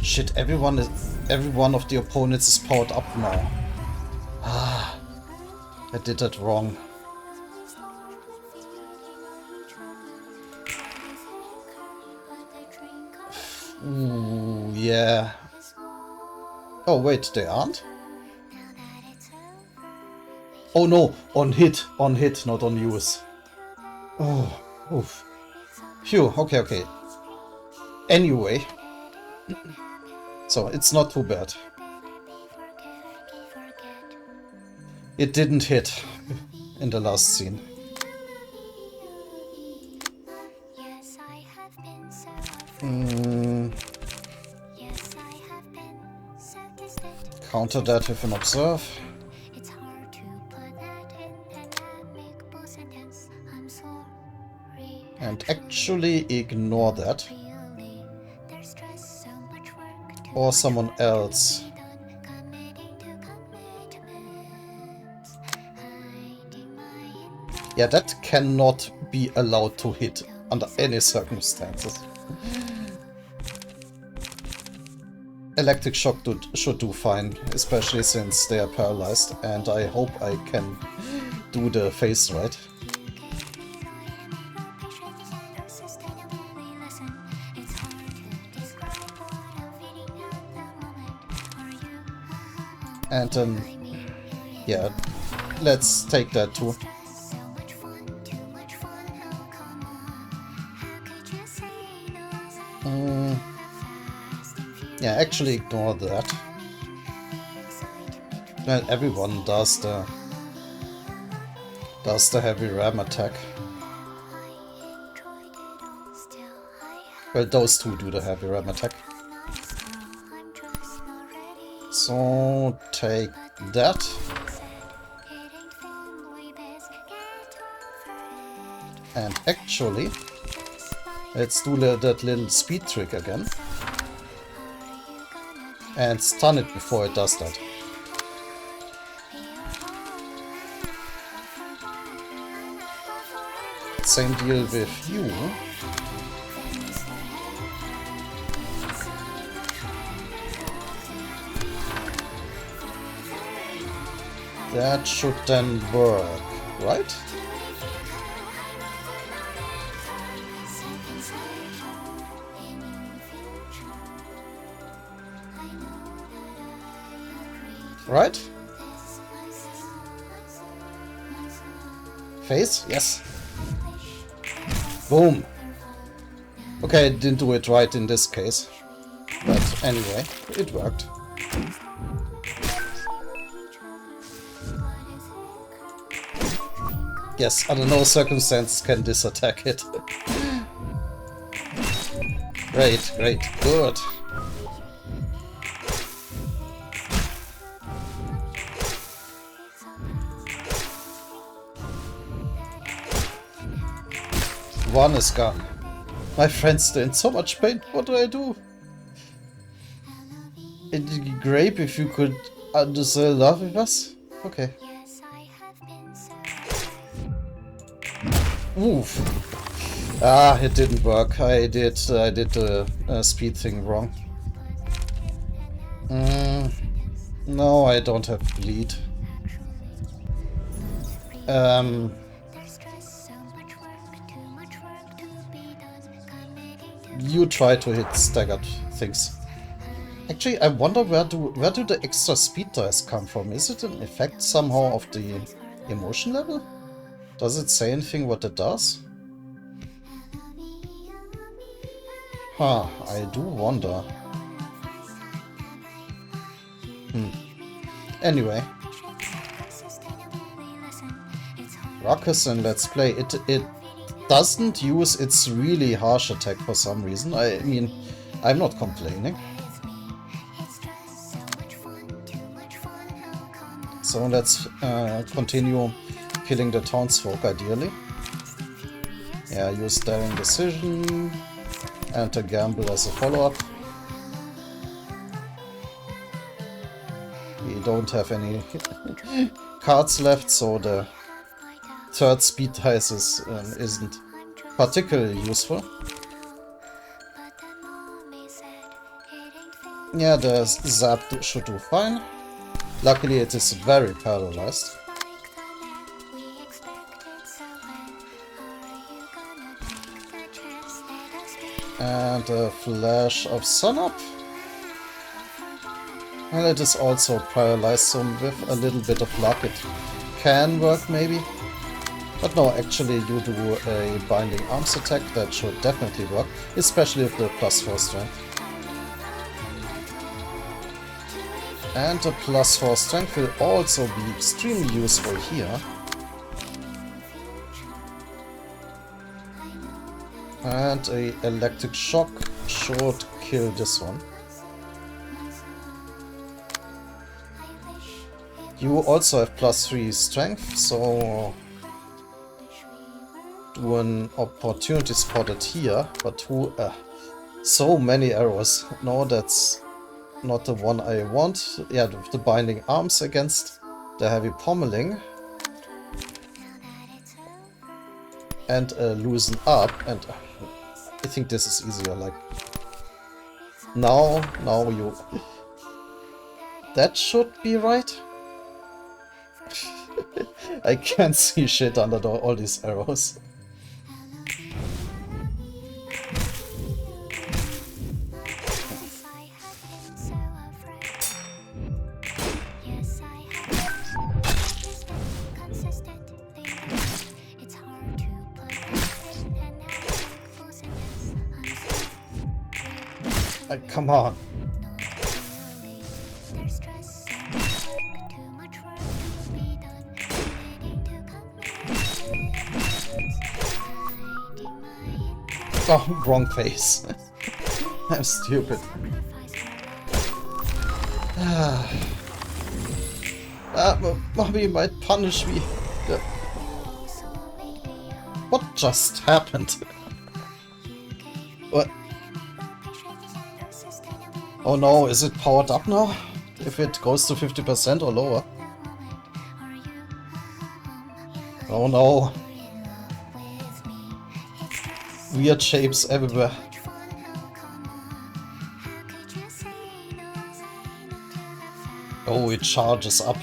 Shit, every one of the opponents is powered up now. Ah, I did that wrong. Ooh, yeah. Oh wait, they aren't? Oh no, on hit, not on use. Oh, oof. Phew, okay. Anyway. So, it's not too bad. It didn't hit in the last scene. Counter that with an observe. It's hard to put that in an amicable sentence. And actually ignore that. Or someone else. Yeah, that cannot be allowed to hit under any circumstances. Electric shock should do fine, especially since they are paralyzed, and I hope I can do the face right. And then, yeah, let's take that too. Yeah, actually ignore that. Well, everyone does the heavy ram attack. Well, those two do the heavy ram attack. So take that. And actually, let's do that little speed trick again. And stun it before it does that. Same deal with you. That should then work, right? Right? Face? Yes. Boom. Okay, I didn't do it right in this case. But anyway, it worked. Yes, under no circumstances can this attack hit. Great, great, good. One is gone. My friend's still in so much pain. What do I do? It'd be great if you could understand love with us. Okay. Oof. Ah, it didn't work. I did the speed thing wrong. No, I don't have bleed. You try to hit staggered things. Actually, I wonder where do the extra speed dice come from? Is it an effect somehow of the emotion level? Does it say anything what it does? Huh, I do wonder. Anyway. Ruckus and Let's Play. It doesn't use its really harsh attack for some reason. I mean, I'm not complaining. So let's continue killing the townsfolk ideally. Yeah, use Daring Decision and a Gamble as a follow-up. We don't have any cards left, so the third speed dice isn't particularly useful. Yeah, the zap should do fine. Luckily it is very paralyzed. And a flash of sunup. Well, it is also paralyzed, so with a little bit of luck it can work maybe. But no, actually you do a binding arms attack, that should definitely work, especially with the +4 strength. And the +4 strength will also be extremely useful here. And a electric shock should kill this one. You also have +3 strength, so do an opportunity spotted here, but who... so many arrows. No, that's not the one I want. Yeah, the binding arms against the heavy pommeling. And loosen up, and I think this is easier, like... Now you... That should be right. I can't see shit under all these arrows. Come on. Oh, wrong face. I'm stupid. Mommy might punish me. What just happened? What? Oh no, is it powered up now? If it goes to 50% or lower? Oh no. Weird shapes everywhere. Oh, it charges up.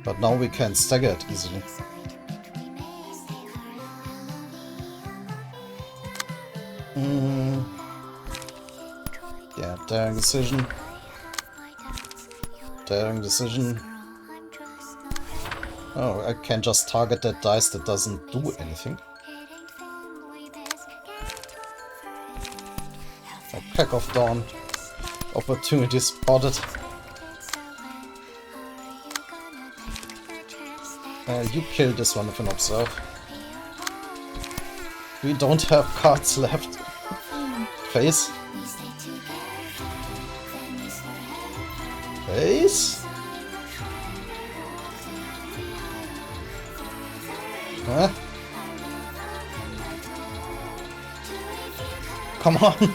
But now we can stagger it easily. Yeah, daring decision. Daring decision. Oh, I can just target that dice that doesn't do anything. A Pack of Dawn. Opportunity spotted. You kill this one if you observe. We don't have cards left. Face. Face. Huh? Come on.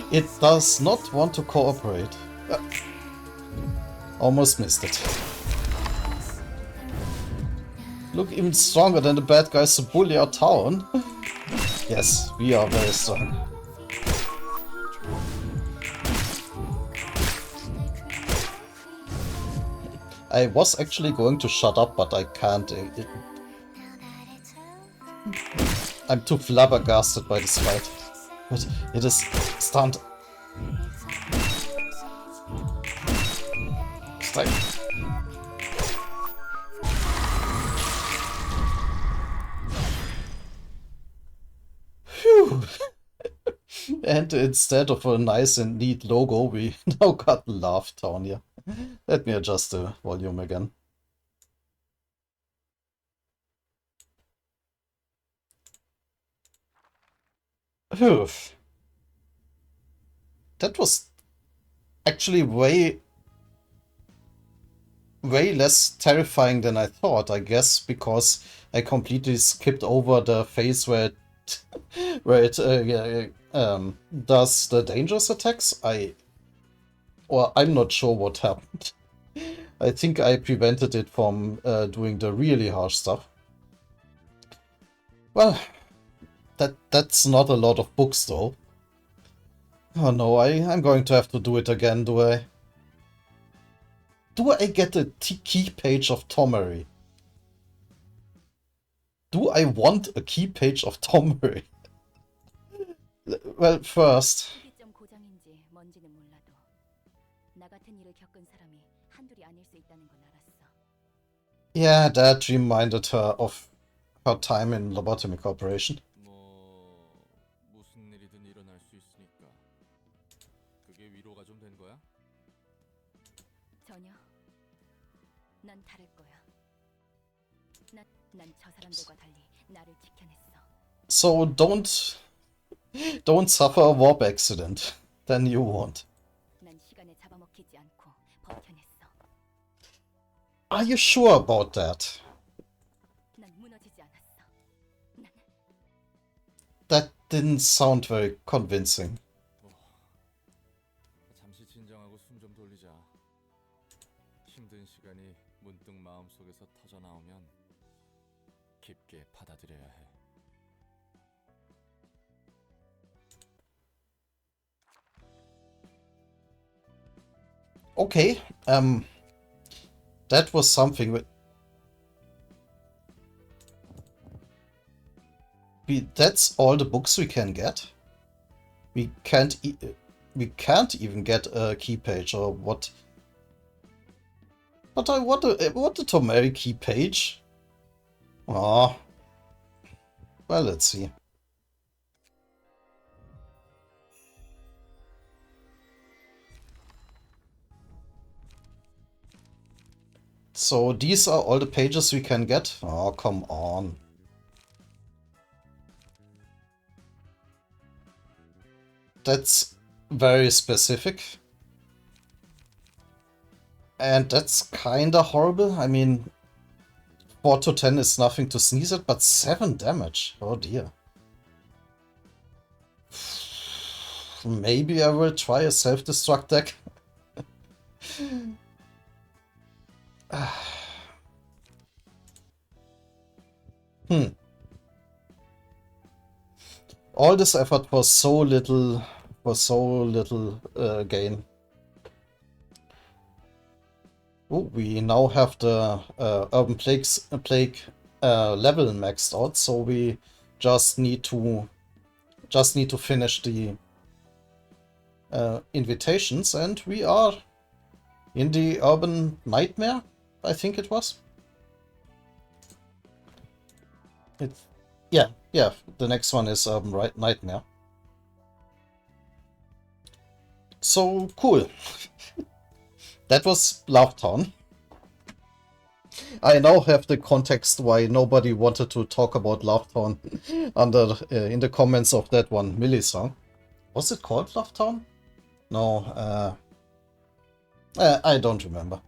It does not want to cooperate. Almost missed it. Look, even stronger than the bad guys to bully our town. Yes, we are very strong. I was actually going to shut up, but I can't. I'm too flabbergasted by this fight. But it is stunned. Strike. Phew. And instead of a nice and neat logo, we now got Love Town here. Let me adjust the volume again. Phew. That was actually way less terrifying than I thought, I guess, because I completely skipped over the phase where it does the dangerous attacks. I'm not sure what happened. I think I prevented it from doing the really harsh stuff. Well, that's not a lot of books though. Oh no, I'm going to have to do it again, do I? Do I get a key page of Tomery? Do I want a key page of Tomery? Well, first... Yeah, that reminded her of her time in Lobotomy Corporation. 무슨 일이든 일어날 수 있으니까. 그게 위로가 좀 된 거야? 전혀. 난 다를 거야. 난 저 사람들과 달리 나를 지켜냈어. So don't suffer a warp accident. Then you won't. 않고 버텨냈어. Are you sure about that? 난 무너지지 않았어. 난 That didn't sound very convincing. 잠시 진정하고 숨 좀 돌리자. 힘든 시간이 문득 마음속에서 터져 나오면 깊게 받아들여야 해. Okay, that was something. That's all the books we can get. We can't even get a key page or what. But I wanted to marry key page. Ah, well, let's see. So these are all the pages we can get? Oh, come on. That's very specific. And that's kinda horrible. I mean, 4 to 10 is nothing to sneeze at, but 7 damage. Oh dear. Maybe I will try a self-destruct deck. All this effort for so little gain. Oh, we now have the Urban Plague level maxed out, so we just need to finish the invitations, and we are in the Urban Nightmare, I think it was. Yeah, the next one is Urban Nightmare. So cool. That was Lovetown. I now have the context why nobody wanted to talk about Lovetown under in the comments of that one Millie song. Was it called Lovetown? No, I don't remember.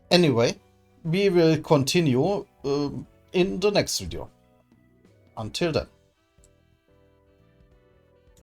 Anyway, we will continue in the next video. Until then.